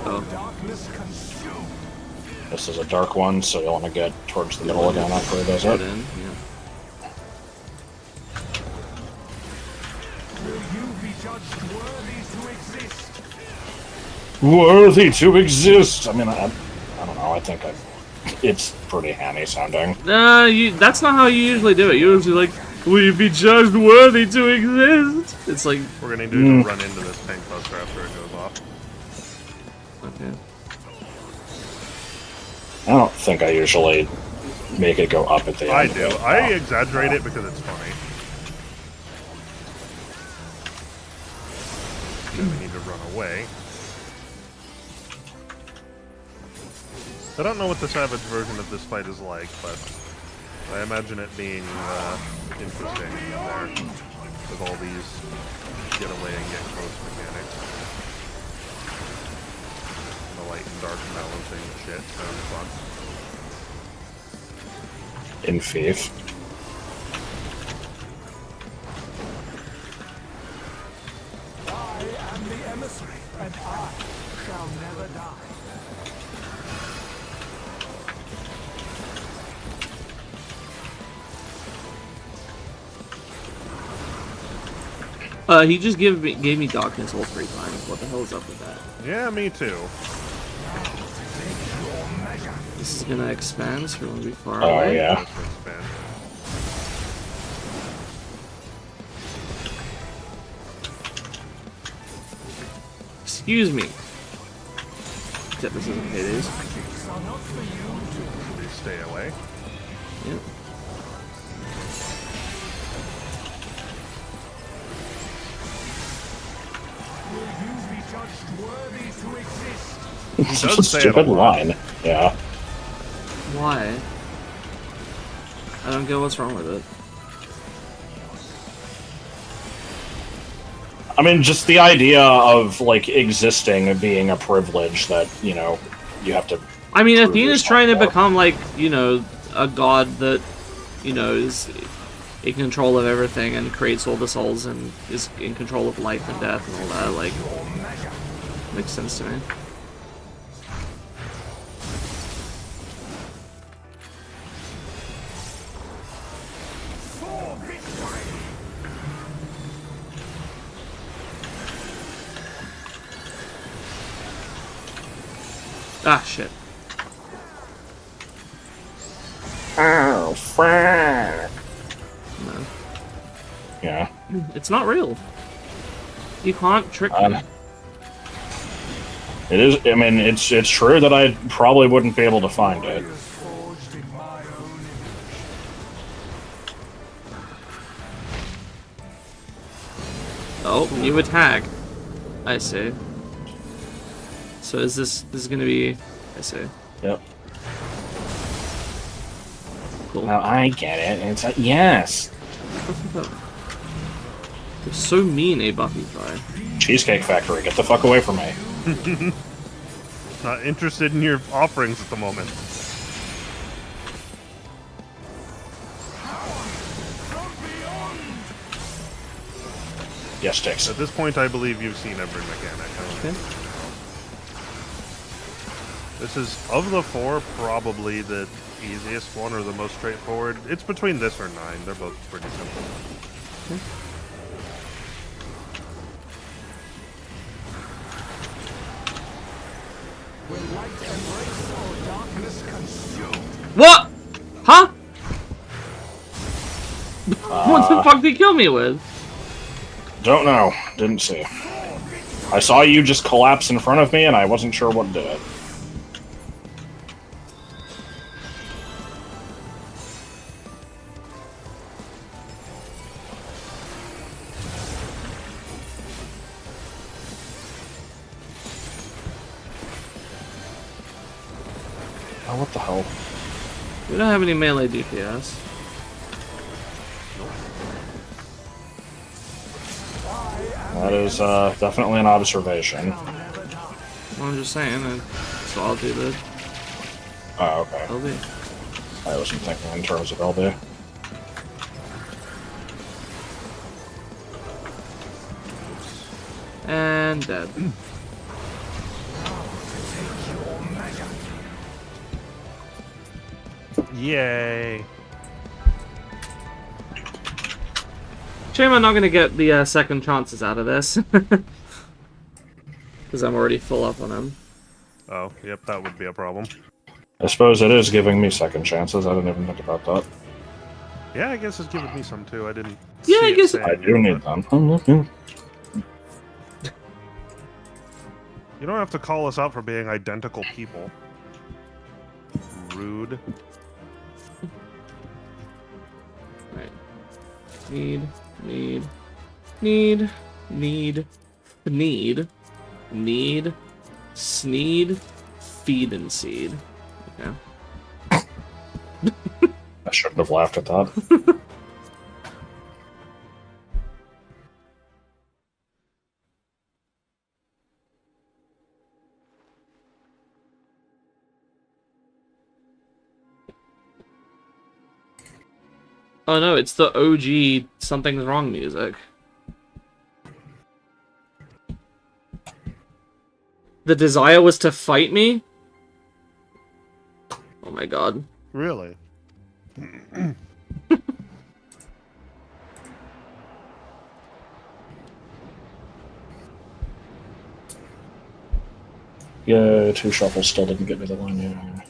Oh. This is a dark one, so you'll want to get towards the middle again after he does Put it. in, yeah. Worthy to exist. I mean, I don't know. I think it's pretty hammy sounding. That's not how you usually do it. You're usually like, will you be judged worthy to exist? It's like, We're gonna need to run into this tank buster after it goes off. okay. I don't think I usually make it go up at the end. I of do. it. I exaggerate it because it's funny. Then we need to run away. I don't know what the Savage version of this fight is like, but I imagine it being interesting in there with all these get away and get close mechanics. The light and dark balancing shit sounds fun. In Thief. I am the emissary, and I shall never die. He just gave me darkness all 3 times. What the hell is up with that? Yeah, me too. This is gonna expand, so we're gonna be far Oh away. yeah. Let's expand. Excuse me. Except this isn't Hades. Please stay away. Yep. He It's does a say it a stupid lot. line. Yeah. Why? I don't get what's wrong with it. I mean, just the idea of like existing being a privilege that you know you have to. I mean, prove Athena's yourself trying to for. become like, you know, a god that, you know, is in control of everything and creates all the souls and is in control of life and death and all that. Like, makes sense to me. Ah, shit. Oh, fuck. No. Yeah. It's not real. You can't trick me. It is. I mean, it's true that I probably wouldn't be able to find it. Forged in my own image. Oh, new attack. I see. So is this gonna be? I see. Yep. Cool. Now I get it. It's a yes. You're so mean, a Buffy Fry. Cheesecake Factory, get the fuck away from me. Not interested in your offerings at the moment. Yes, Dix. At this point, I believe you've seen every mechanic. Okay. This is, of the four, probably the easiest one or the most straightforward. It's between this or 9. They're both pretty simple. Okay. Will light embrace or darkness consume? What? Huh? What the fuck did he kill me with? Don't know. Didn't see. I saw you just collapse in front of me, and I wasn't sure what did it. Oh, what the hell? We don't have any melee DPS. That is definitely an observation. Well, I'm just saying, so I'll do the Oh, okay. LB. I wasn't thinking in terms of LB. And dead. Yay! Shame I'm not gonna get the second chances out of this. Because I'm already full up on him. Oh, yep, that would be a problem. I suppose it is giving me second chances. I didn't even think about that. Yeah, I guess it's giving me some too. I didn't. Yeah, see I it guess- saying I do it, need but them. You don't have to call us out for being identical people. Rude. Right. Need, sneed, feed and seed. Okay. I shouldn't have laughed at that. Oh no, it's the OG Something's Wrong music. The desire was to fight me? Oh my god. Really? Yeah, 2 shuffles still didn't get me the line. Yeah.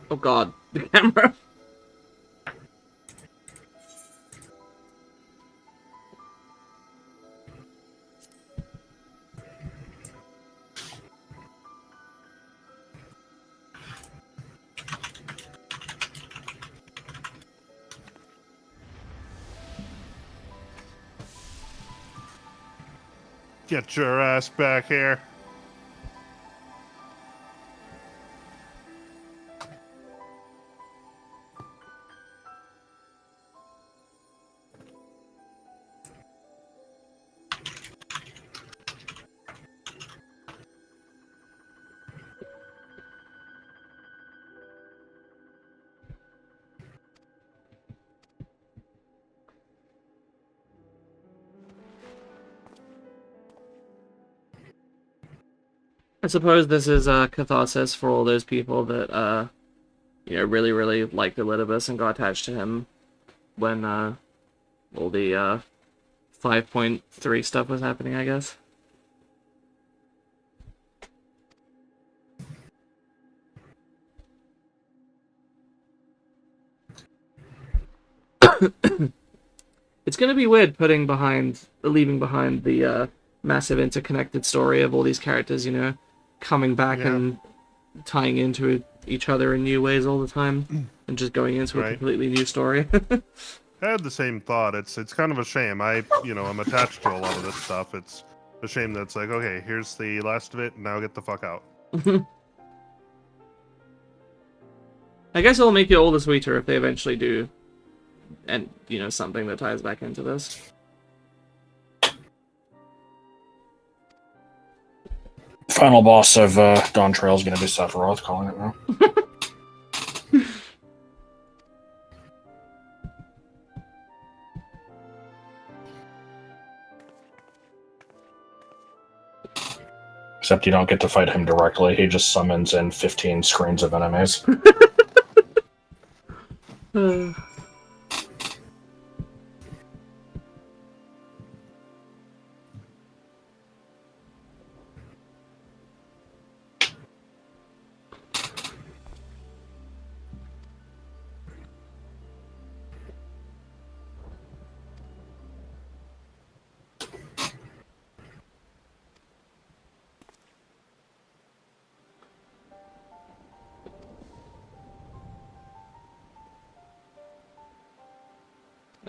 Oh god, the camera. Get your ass back here. I suppose this is catharsis for all those people that, really, really liked Elidibus and got attached to him when, all the, 5.3 stuff was happening, I guess. It's gonna be weird leaving behind the, massive interconnected story of all these characters, you know, coming back Yeah. and tying into each other in new ways all the time, and just going into a Right. completely new story. I had the same thought. It's kind of a shame. I'm attached to a lot of this stuff. It's a shame that it's like, okay, here's the last of it. Now get the fuck out. I guess it'll make it all the sweeter if they eventually do, and you know, something that ties back into this. Final boss of Dawn Trail is going to be Sephiroth, calling it now. Except you don't get to fight him directly. He just summons in 15 screens of enemies.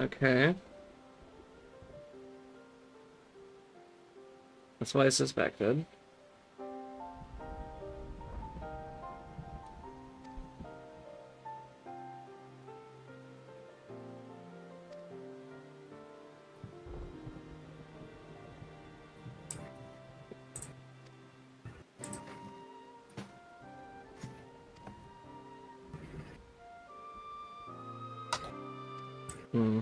Okay. That's what I suspected. Hmm.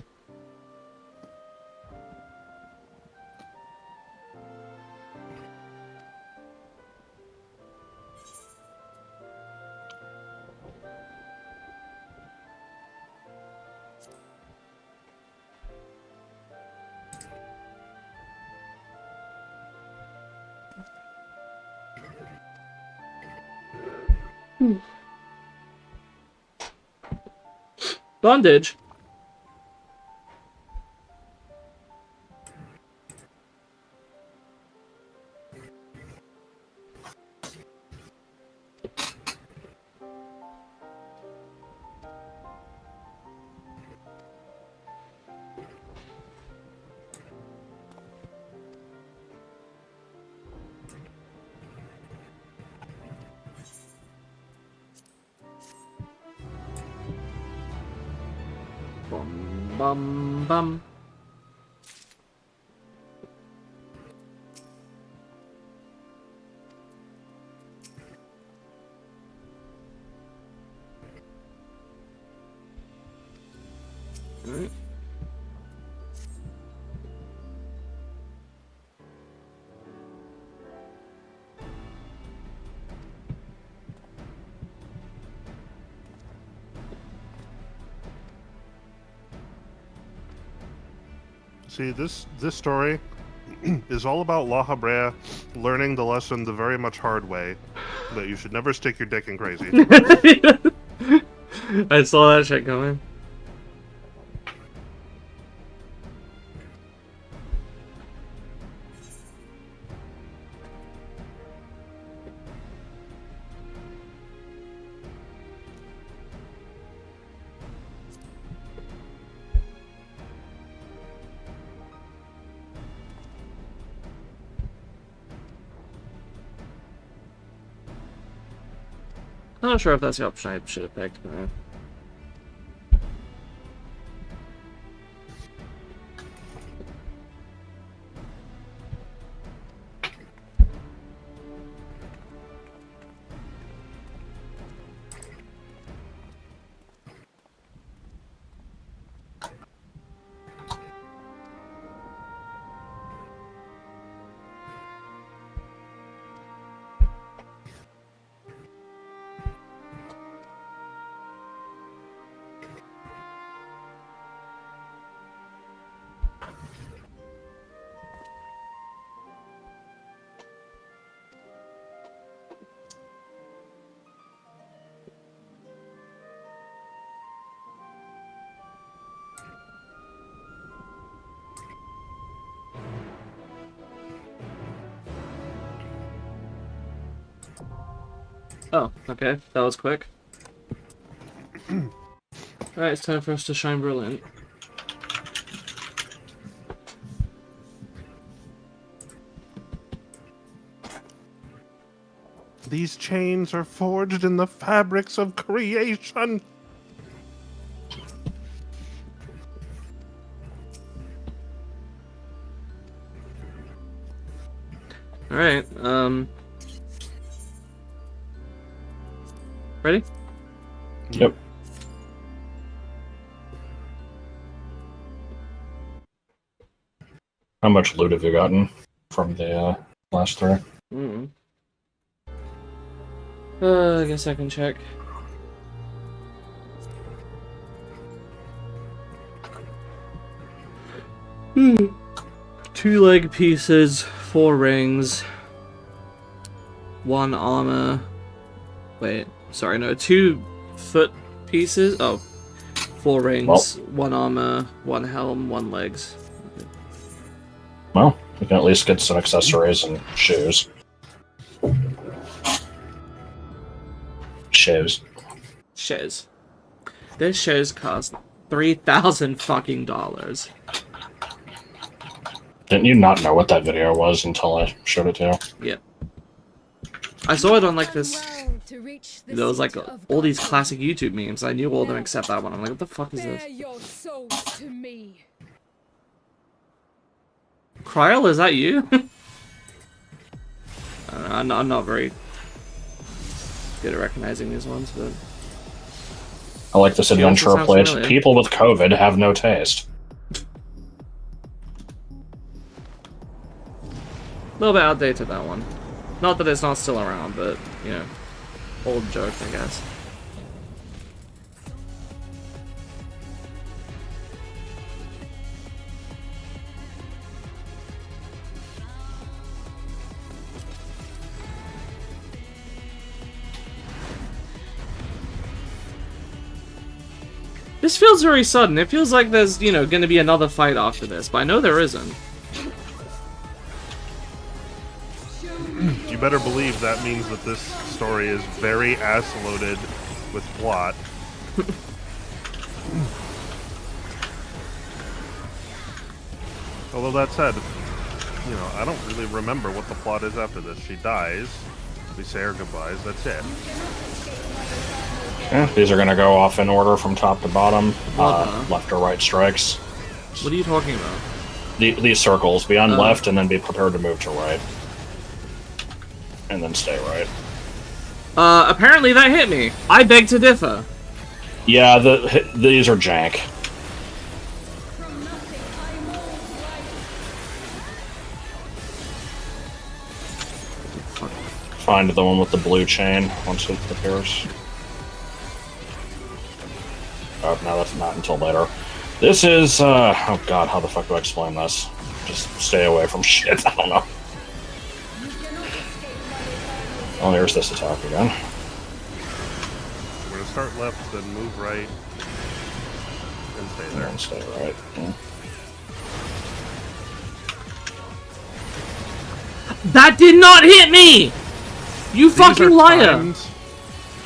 Bondage. Bum bum bum. Alright. See, this story is all about La Habrea learning the lesson the very much hard way that you should never stick your dick in crazy. I saw that shit coming. I'm not sure if that's the option I should have picked, but... Oh, okay. That was quick. Alright, it's time for us to shine brilliant. These chains are forged in the fabrics of creation. Alright, ready? Yep. How much loot have you gotten from the last three? Mm. I guess I can check. Hmm. 2 leg pieces, 4 rings, 1 armor. Wait, sorry, no, 2 foot pieces. Oh, 4 rings, 1 armor, 1 helm, 1 legs. Well, you can at least get some accessories and shoes. Shoes. Shoes. This shoes cost $3,000 fucking dollars. Didn't you not know what that video was until I showed it to you? Yep. I saw it on like this. There was like all these classic YouTube memes. I knew all of them except that one. I'm like, what the fuck is this? Kryl, is that you? I don't know, I'm not very good at recognizing these ones, but I like this adventure sounds plate. familiar. People with COVID have no taste. a little bit outdated, that one. Not that it's not still around, but, you know, old joke, I guess. This feels very sudden. It feels like there's, you know, gonna be another fight after this, but I know there isn't. You better believe that means that this story is very ass-loaded with plot. Although that said, you know, I don't really remember what the plot is after this. She dies, we say our goodbyes, that's it. Yeah, these are going to go off in order from top to bottom, What the? left or right strikes. What are you talking about? These circles, be on left and then be prepared to move to right. And then stay right. Apparently that hit me. I beg to differ. Yeah, these are jank. Find the one with the blue chain once it appears. Oh, no, that's not until later. This is, oh god, how the fuck do I explain this? Just stay away from shit, I don't know. Oh, there's this attack again. We're gonna start left, then move right, and stay there. And stay right. Yeah. That did not hit me! You fucking liar!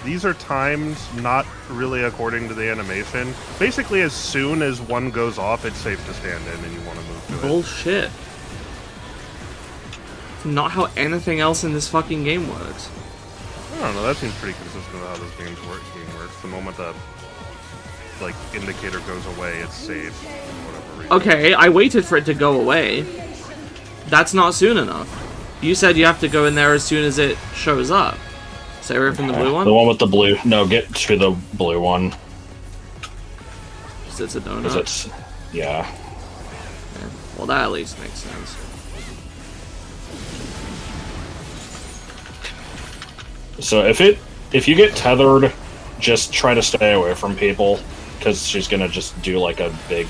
These are timed not really according to the animation. Basically, as soon as one goes off, it's safe to stand in and you want to move to it. Bullshit. It's not how anything else in this fucking game works. I don't know, that seems pretty consistent with how this game works. The moment that, like, indicator goes away, it's safe. For whatever reason. Okay, I waited for it to go away. That's not soon enough. You said you have to go in there as soon as it shows up. Stay away from the blue one? The one with the blue. No, get to the blue one. Because it's a donut. 'Cause it's, yeah. Yeah. Well, that at least makes sense. So if you get tethered, just try to stay away from people, because she's gonna just do like a big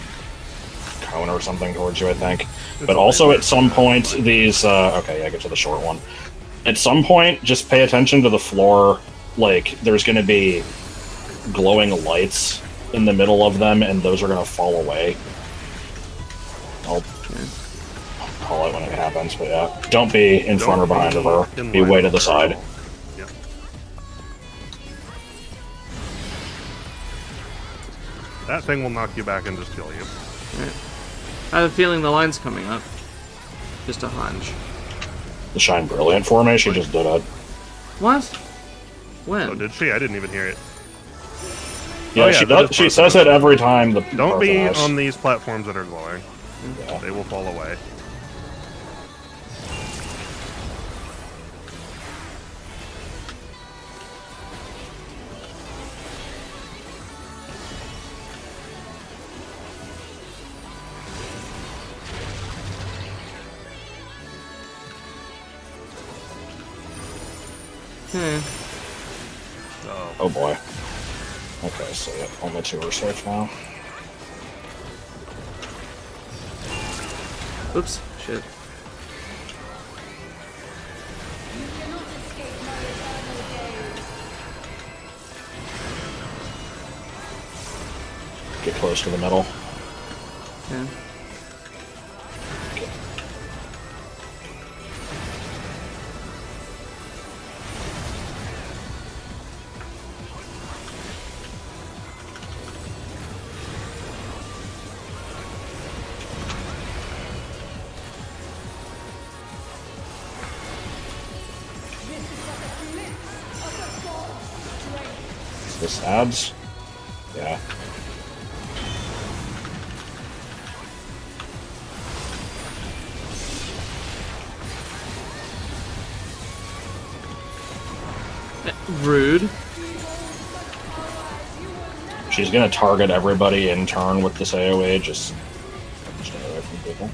cone or something towards you, I think. But also at some point, these okay, yeah, get to the short one. At some point, just pay attention to the floor. Like, there's gonna be glowing lights in the middle of them, and those are gonna fall away. I'll call it when it happens, but yeah. Don't be in front or behind of her. Be way to the side. That thing will knock you back and just kill you. Right. I have a feeling the line's coming up. Just a hunch. The Shine Brilliant for me, she just did it. What? When? Oh, did she? I didn't even hear it. Yeah, Oh, yeah, she that does. is She part says of it every time. The Don't be person on these platforms that are glowing. Yeah. They will fall away. Oh boy. Okay, so yeah, only 2 are safe now. Oops. Shit. Get close to the middle. Yeah. This adds. Yeah. Rude. She's gonna target everybody in turn with this AoE, just stay away from people.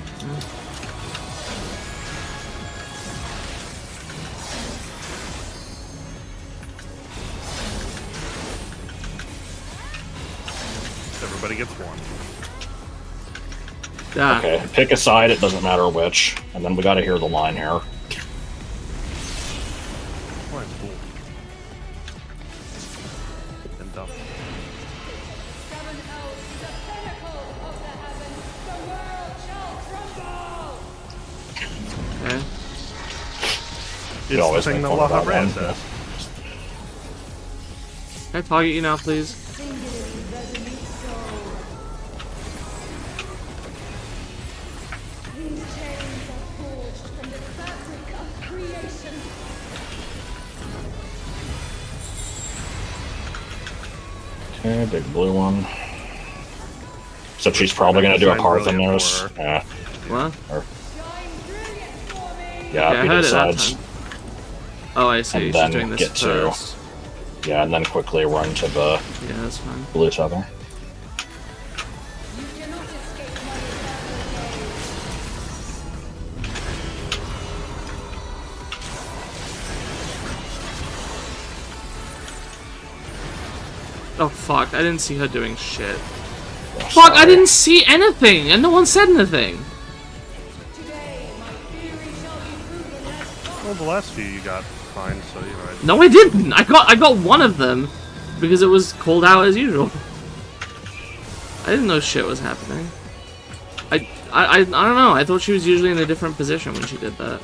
Everybody gets one. Ah. Okay, pick a side, it doesn't matter which. And then we gotta hear the line here. Line's cool. And dumb. Okay. It's always the thing make that fun of Laha that Brand one. does. Can I target you now, please? Okay, big blue one. Except she's probably gonna do a Shine Brilliant Parthenos. for Yeah. What? Yeah, Okay, I beat heard the it that sides. time. Oh, I see. And She's then doing this get to- first. Yeah, and then quickly run to the Yeah, that's fine. blue tether. Oh fuck! I didn't see her doing shit. Oh, Fuck! I sorry. didn't see anything, and no one said anything. Well, the last few you got fine, so you know. No, I didn't. I got one of them because it was called out as usual. I didn't know shit was happening. I don't know. I thought she was usually in a different position when she did that.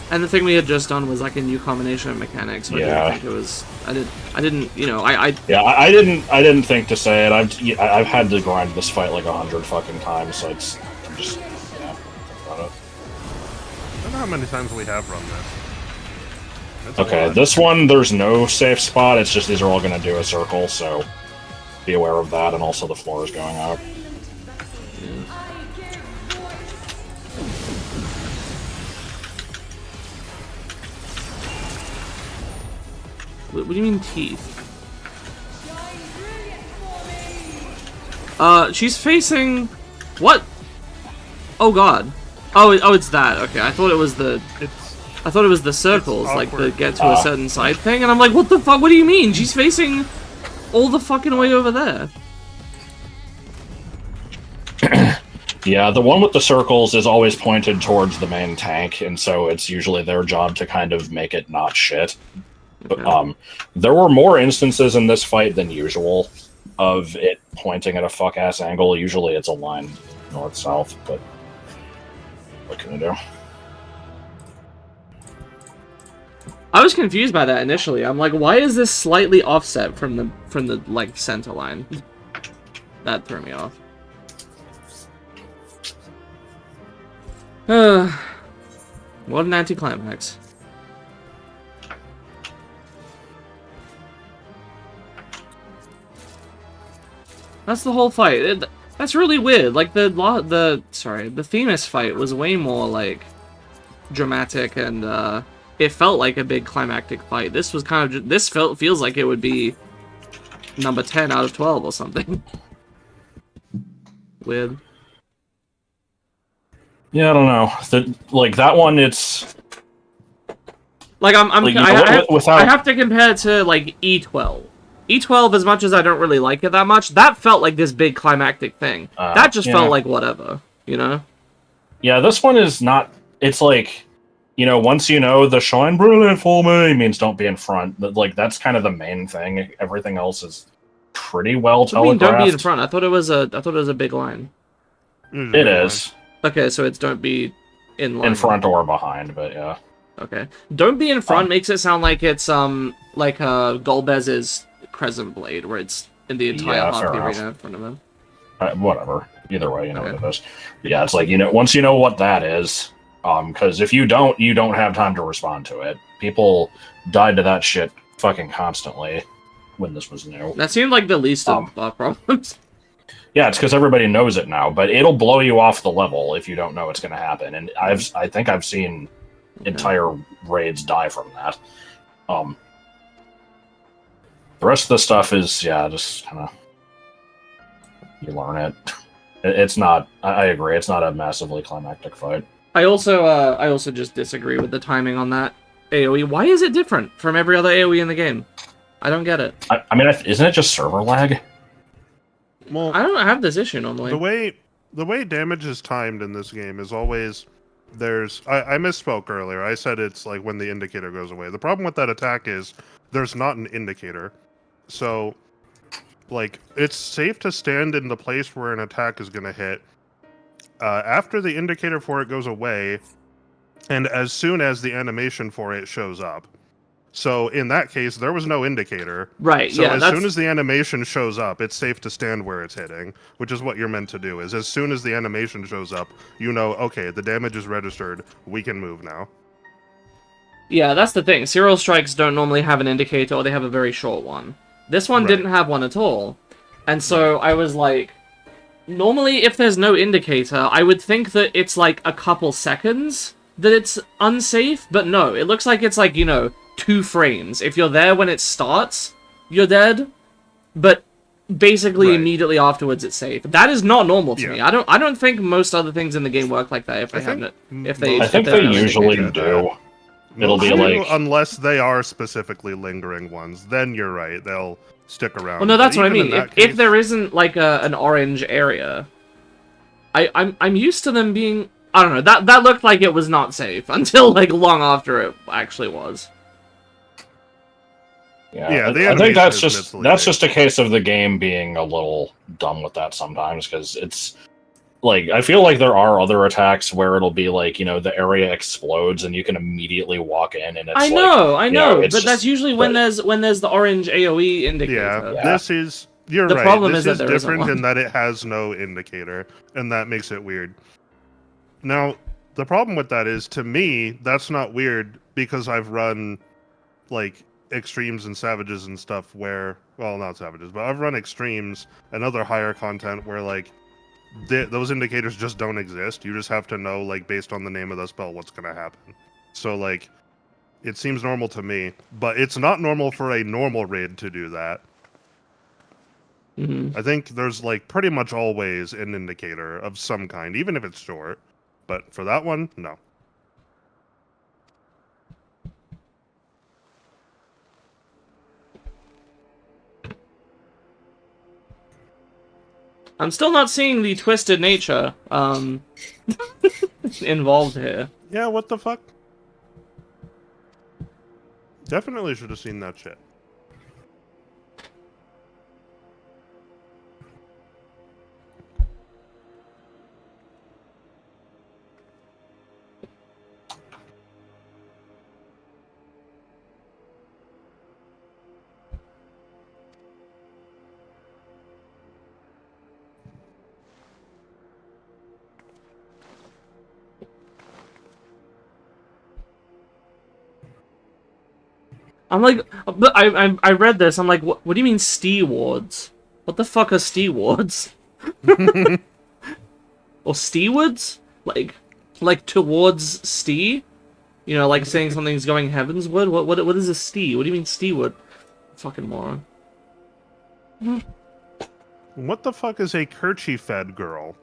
And the thing we had just done was like a new combination of mechanics. So Yeah. I didn't think it was. I didn't. You know. Yeah, I didn't think to say it. I've had to grind this fight like 100 fucking times, so it's I'm just yeah. About it. I don't know how many times we have run this. It's a Okay, lot. this one there's no safe spot. It's just these are all gonna do a circle, so be aware of that. And also the floor is going up. What do you mean teeth? She's facing... What? Oh god. Oh, it's that. Okay, I thought it was the... I thought it was the circles, like the awkward. get to a certain side thing, and I'm like, what the fuck? What do you mean? She's facing all the fucking way over there. Yeah, the one with the circles is always pointed towards the main tank, and so it's usually their job to kind of make it not shit. But Okay. there were more instances in this fight than usual of it pointing at a fuck-ass angle. Usually it's a line north-south, but what can you do? I was confused by that initially. I'm like, why is this slightly offset from the like center line? That threw me off. What an anticlimax. That's the whole fight. That's really weird. Like the Themis fight was way more like dramatic and it felt like a big climactic fight. This was kind of feels like it would be number 10 out of 12 or something. Weird. Yeah, I don't know. Like that one, it's like like, you know, I have to compare it to like E12. E12, as much as I don't really like it that much, that felt like this big climactic thing. That just felt like whatever, you know? Yeah, this one is not. It's like, you know, once you know the shine brilliant for me means don't be in front. Like that's kind of the main thing. Everything else is pretty well telegraphed. Don't be in front. I thought it was a big line. It is. Okay, so it's don't be in line. In front or behind, but yeah. Okay. Don't be in front makes it sound like it's like Golbez's Crescent Blade, where it's in the entire half the arena in front of him. Whatever. Either way, you know what it is. But yeah, it's like, you know, once you know what that is, because if you don't have time to respond to it. People died to that shit fucking constantly when this was new. That seemed like the least of our problems. Yeah, it's because everybody knows it now, but it'll blow you off the level if you don't know it's going to happen. And I think I've seen entire raids die from that. The rest of the stuff is, just kind of, you learn it. It's not, I agree, it's not a massively climactic fight. I also just disagree with the timing on that AoE. Why is it different from every other AoE in the game? I don't get it. I mean, isn't it just server lag? Well, I don't have this issue normally. The way damage is timed in this game is always I misspoke earlier. I said it's like when the indicator goes away. The problem with that attack is there's not an indicator. So like it's safe to stand in the place where an attack is going to hit after the indicator for it goes away and as soon as the animation for it shows up. So in that case, there was no indicator. Right, so yeah. as soon as the animation shows up, it's safe to stand where it's hitting, which is what you're meant to do. Is as soon as the animation shows up, you know, okay, the damage is registered, we can move now. Yeah, that's the thing. Serial strikes don't normally have an indicator, or they have a very short one. This one didn't have one at all. And so I was like, normally if there's no indicator, I would think that it's like a couple seconds that it's unsafe, but no, it looks like it's like, you know, 2 frames. If you're there when it starts, you're dead, but basically immediately afterwards it's safe. That is not normal to me. I don't think most other things in the game work like that if they haven't. I think they usually do. It'll be like, unless they are specifically lingering ones, then you're right. They'll stick around. Well, no, that's what I mean. If there isn't like an orange area, I'm used to them being. I don't know. That looked like it was not safe until like long after it actually was. Yeah, I think that's just a case of the game being a little dumb with that sometimes, because it's like, I feel like there are other attacks where it'll be like, you know, the area explodes and you can immediately walk in and it's I know, but that's usually when there's the orange AoE indicator. Yeah, this is you're the right. Problem this is that is different in that it has no indicator, and that makes it weird. Now, the problem with that is, to me, that's not weird because I've run like extremes and savages and stuff where, well, not savages, but I've run extremes and other higher content where like those indicators just don't exist. You just have to know, like, based on the name of the spell, what's going to happen. So like, it seems normal to me, but it's not normal for a normal raid to do that. I think there's like pretty much always an indicator of some kind, even if it's short. But for that one, no. I'm still not seeing the twisted nature involved here. Yeah, what the fuck? Definitely should have seen that shit. I'm like, but I read this. I'm like, what do you mean stewards? What the fuck are stewards? Or stewards? Like towards stee? You know, like saying something's going heavensward? What is a stee? What do you mean steward? Fucking moron. What the fuck is a kerchie-fed girl?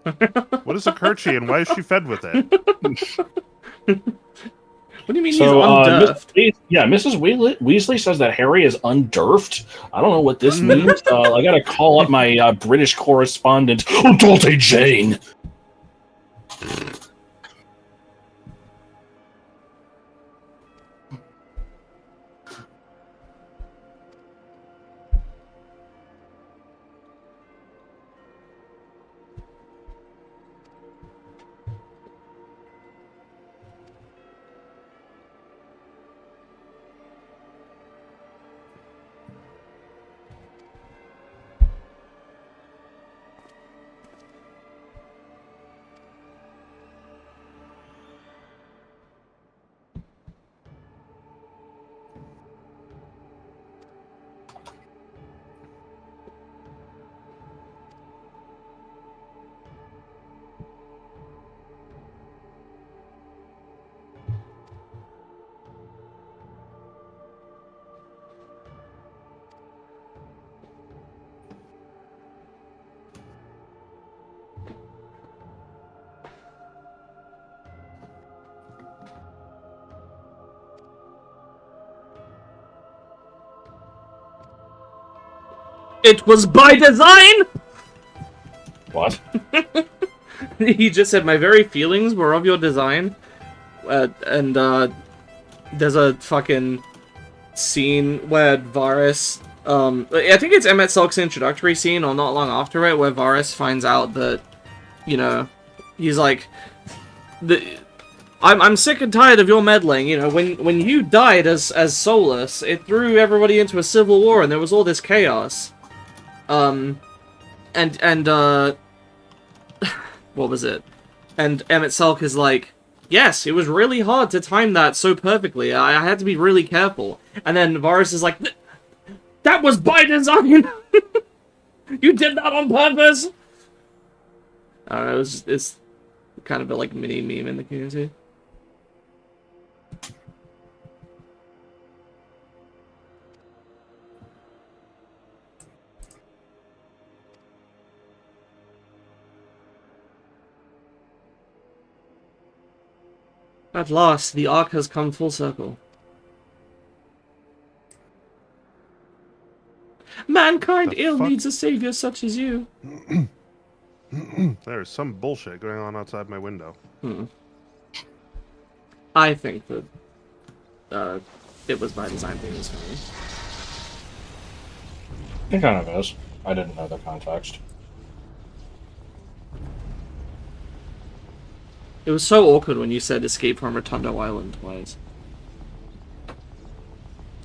What is a kerchie and why is she fed with it? What do you mean So, he's undurfed? Mrs. Weasley says that Harry is undurfed. I don't know what this means. I gotta call up my British correspondent, Dulce Jane. It was by design! What? He just said, my very feelings were of your design. And there's a fucking scene where Varys, I think it's Emmett Silk's introductory scene, or not long after it, where Varys finds out that, you know, he's like, I'm sick and tired of your meddling, you know, when you died as Solus, it threw everybody into a civil war, and there was all this chaos. What was it? And Emmett Selk is like, yes, it was really hard to time that so perfectly. I had to be really careful. And then Varys is like, that was by design! You did that on purpose! I don't know, it's kind of a like mini meme in the community. At last, the arc has come full circle. Mankind ill needs a savior such as you. There's some bullshit going on outside my window. I think that it was by design thing is funny. It kind of is. I didn't know the context. It was so awkward when you said escape from Rotundo Island twice.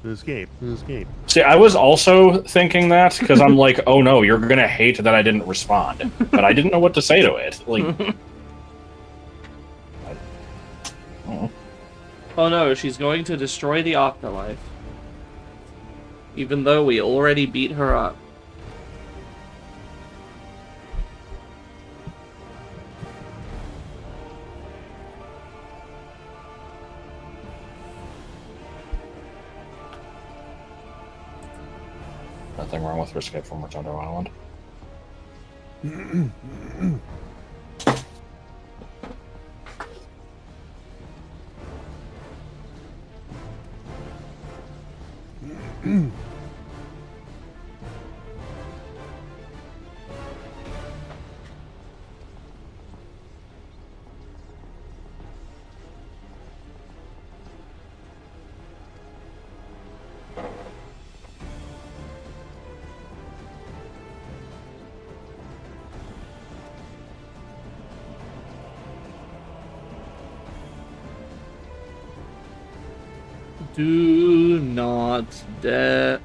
Escape. See, I was also thinking that, because I'm like, oh no, you're gonna hate that I didn't respond. But I didn't know what to say to it. Like... Oh no, she's going to destroy the afterlife. Even though we already beat her up. Nothing wrong with her escape from Rotundo Island. Do not dare.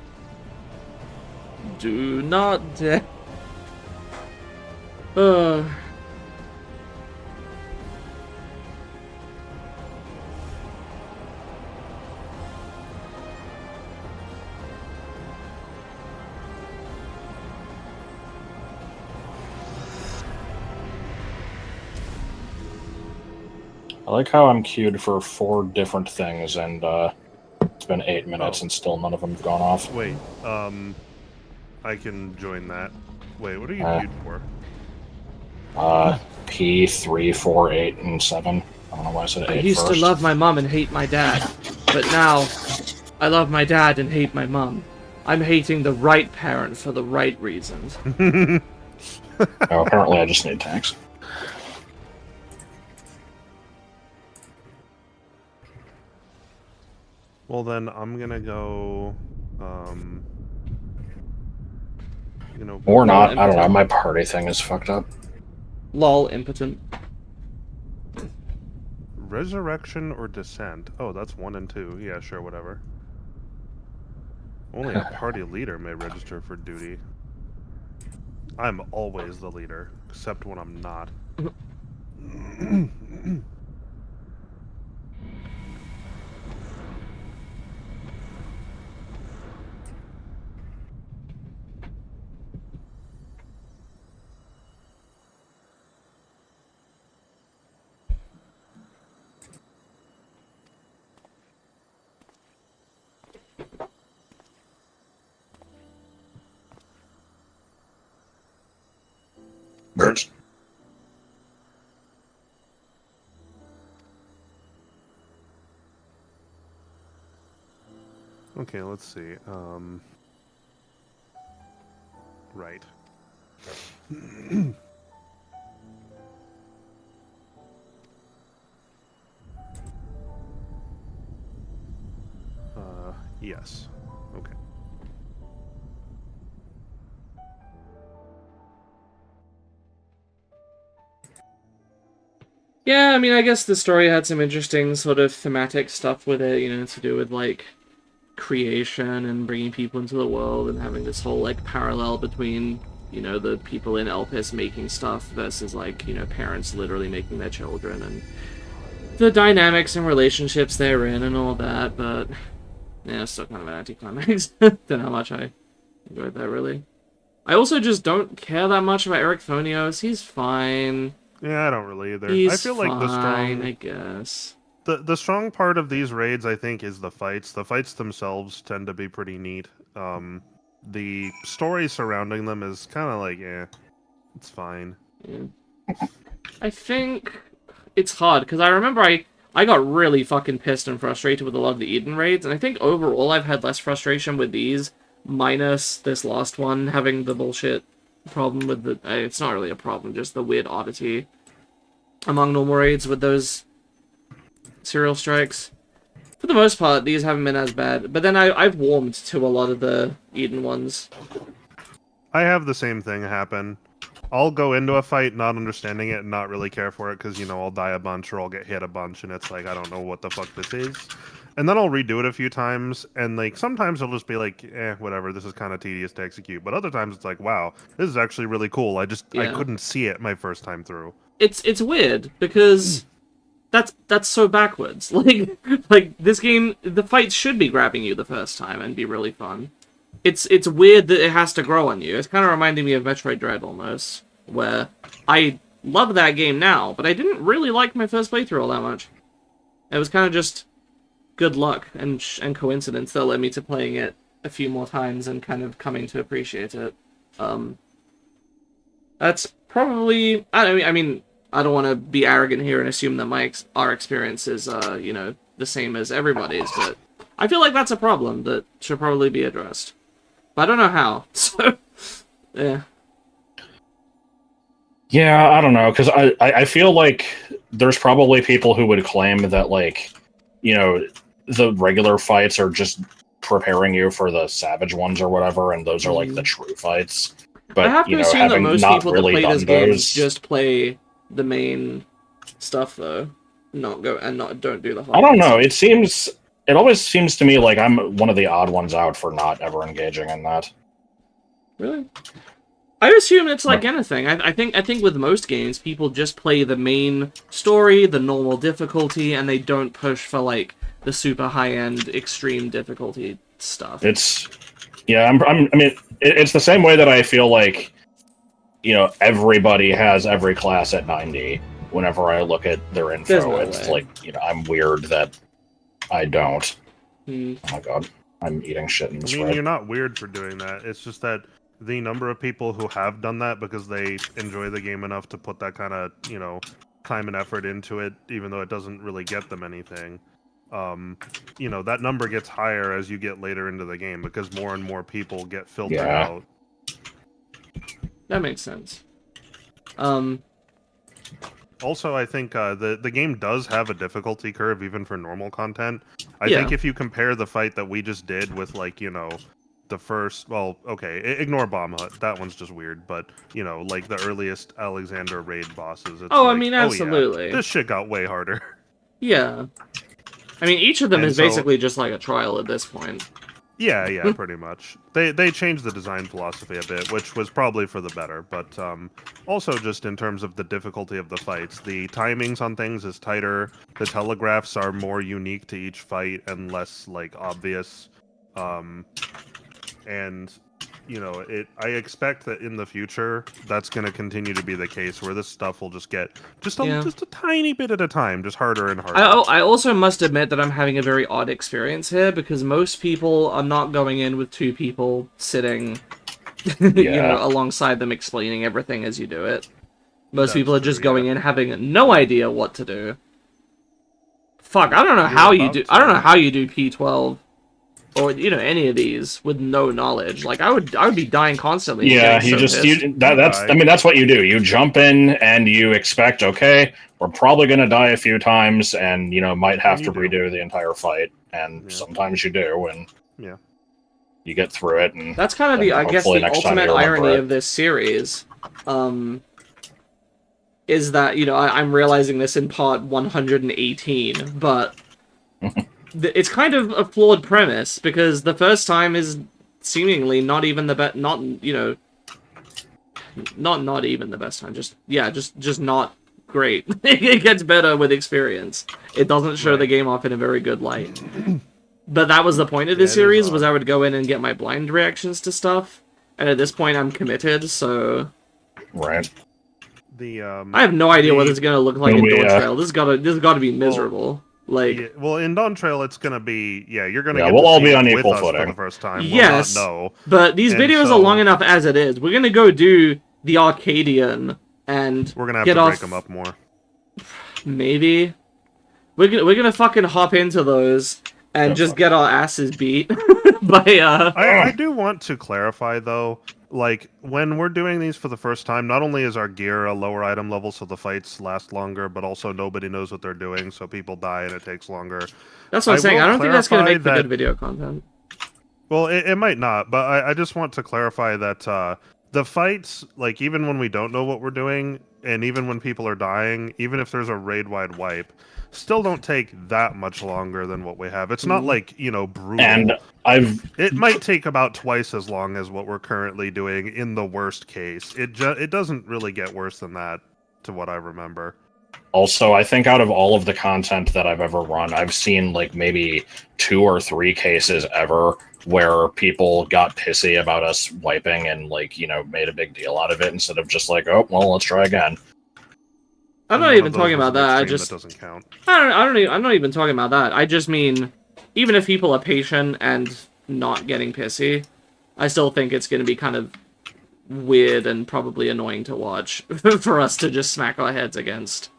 Do not dare. I like how I'm queued for 4 different things, and it's been 8 minutes, and still none of them have gone off. Wait, I can join that. Wait, what are you queued for? P3, 4, 8, and 7. I don't know why I said 8 I used first. to love my mom and hate my dad, but now I love my dad and hate my mom. I'm hating the right parent for the right reasons. Oh, apparently I just need tanks. Well, then I'm gonna go. Or not, I don't know, my party thing is fucked up. Lol, impotent. Resurrection or Descent? Oh, that's 1 and 2. Yeah, sure, whatever. Only a party leader may register for duty. I'm always the leader, except when I'm not. Birds. Okay, let's see. Right. Yes. Okay. Yeah, I mean, I guess the story had some interesting sort of thematic stuff with it, you know, to do with, like, creation and bringing people into the world and having this whole, like, parallel between, you know, the people in Elpis making stuff versus, like, you know, parents literally making their children and the dynamics and relationships they're in and all that, but, yeah, it's still kind of an anticlimax. Don't know how much I enjoyed that, really. I also just don't care that much about Eric Thonios. He's fine. Yeah, I don't really either. He's I feel like the strong, I guess. the strong part of these raids, I think, is the fights. The fights themselves tend to be pretty neat. The story surrounding them is kind of like, it's fine. Yeah. I think it's hard, because I remember I got really fucking pissed and frustrated with a lot of the Eden raids, and I think overall I've had less frustration with these, minus this last one having the bullshit problem with the... it's not really a problem, just the weird oddity among normal raids with those serial strikes. For the most part, these haven't been as bad, but then I've warmed to a lot of the Eden ones. I have the same thing happen. I'll go into a fight not understanding it and not really care for it because, you know, I'll die a bunch or I'll get hit a bunch and it's like, I don't know what the fuck this is. And then I'll redo it a few times and, like, sometimes it'll just be like, whatever, this is kind of tedious to execute. But other times it's like, wow, this is actually really cool. I couldn't see it my first time through. It's weird because that's so backwards. Like this game, the fights should be grabbing you the first time and be really fun. It's weird that it has to grow on you. It's kind of reminding me of Metroid Dread almost, where I love that game now, but I didn't really like my first playthrough all that much. It was kind of just good luck and coincidence that led me to playing it a few more times and kind of coming to appreciate it. That's probably... I mean, I don't want to be arrogant here and assume that our experience is, you know, the same as everybody's, but I feel like that's a problem that should probably be addressed. But I don't know how, so... yeah. Yeah, I don't know, because I feel like there's probably people who would claim that, like, you know, the regular fights are just preparing you for the savage ones or whatever, and those are, like, the true fights. But, I have to you know, assume that having most not people really that play done this game those... just play the main stuff, though. Don't do the hard I don't know, ones. it always seems to me like I'm one of the odd ones out for not ever engaging in that. Really? I assume it's like anything. I think with most games, people just play the main story, the normal difficulty, and they don't push for, like, the super high-end, extreme difficulty stuff. It's... Yeah, I mean, it's the same way that I feel like, you know, everybody has every class at 90, whenever I look at their info. There's no It's way. like, I'm weird that I don't. Hmm. Oh my god, I'm eating shit in I this mean, red. you're not weird for doing that. It's just that the number of people who have done that because they enjoy the game enough to put that kind of, time and effort into it, even though it doesn't really get them anything. That number gets higher as you get later into the game because more and more people get filtered Yeah. out. That makes sense. Also, I think the game does have a difficulty curve even for normal content. I Yeah. think if you compare the fight that we just did with, like, the first... Well, okay, ignore Bomb Hut. That one's just weird. But, like the earliest Alexander raid bosses. It's Oh, I like, mean, oh, yeah, absolutely. this shit got way harder. Yeah. I mean, each of them And is so- basically just like a trial at this point. Yeah, pretty much. They changed the design philosophy a bit, which was probably for the better, but also just in terms of the difficulty of the fights. The timings on things is tighter, the telegraphs are more unique to each fight and less, like, obvious. And, I expect that in the future, that's going to continue to be the case, where this stuff will just get just a tiny bit at a time, just harder and harder. I also must admit that I'm having a very odd experience here, because most people are not going in with two people sitting, alongside them explaining everything as you do it. Most That's people are true, just going yeah. in having no idea what to do. Fuck, I don't know You're how you about do. to- I don't know how you do P12 or any of these with no knowledge. Like I would be dying constantly. Yeah, getting you so just pissed. that's what you do. You jump in and you expect, okay, we're probably gonna die a few times, and might have And to you do. redo the entire fight, and Yeah. sometimes you do, and Yeah. you get through it. And That's kind of then I guess hopefully the next time ultimate you remember irony it. of this series, is that I'm realizing this in part 118, but it's kind of a flawed premise because the first time is seemingly not even the best, not even the best time. Just not great. It gets better with experience. It doesn't show the game off in a very good light. But that was the point of this it is series, odd. was I would go in and get my blind reactions to stuff. And at this point, I'm committed, so Right. I have no idea what it's gonna look like in we, Dawn Trail. This has gotta be miserable. Well, in Dawn Trail, it's gonna be you're gonna Yeah, get we'll to all see be it on with equal us for footing. the first time. Yes, We'll not know. but these And videos so- are long enough as it is. We're gonna go do the Arcadian and We're gonna have get to off. break them up more. Maybe we're gonna fucking hop into those and Yeah, just fuck. get our asses beat by I do want to clarify though, like when we're doing these for the first time, not only is our gear a lower item level so the fights last longer, but also nobody knows what they're doing, so people die and it takes longer. That's what I'm I saying. will I don't think that's gonna make for clarify good video content. Well, it might not, but I just want to clarify that the fights, like even when we don't know what we're doing, and even when people are dying, even if there's a raid-wide wipe, still don't take that much longer than what we have. It's not like, brutal. And It might take about twice as long as what we're currently doing in the worst case. It doesn't really get worse than that, to what I remember. Also, I think out of all of the content that I've ever run, I've seen like maybe 2 or 3 cases ever where people got pissy about us wiping and made a big deal out of it instead of just like, oh, well, let's try again. I'm not One even of those talking was about an that. extreme that doesn't count. I'm not even talking about that. I just mean, even if people are patient and not getting pissy, I still think it's going to be kind of weird and probably annoying to watch for us to just smack our heads against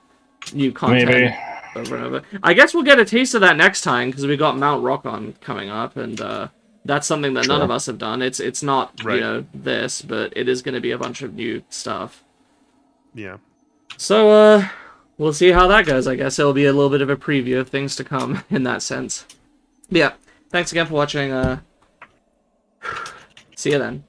new content Maybe. over and over. I guess we'll get a taste of that next time because we got Mount Rockon coming up, and that's something that none Sure. of us have done. It's not Right. this, but it is going to be a bunch of new stuff. Yeah. So, we'll see how that goes. I guess it'll be a little bit of a preview of things to come in that sense. Yeah, thanks again for watching. See you then.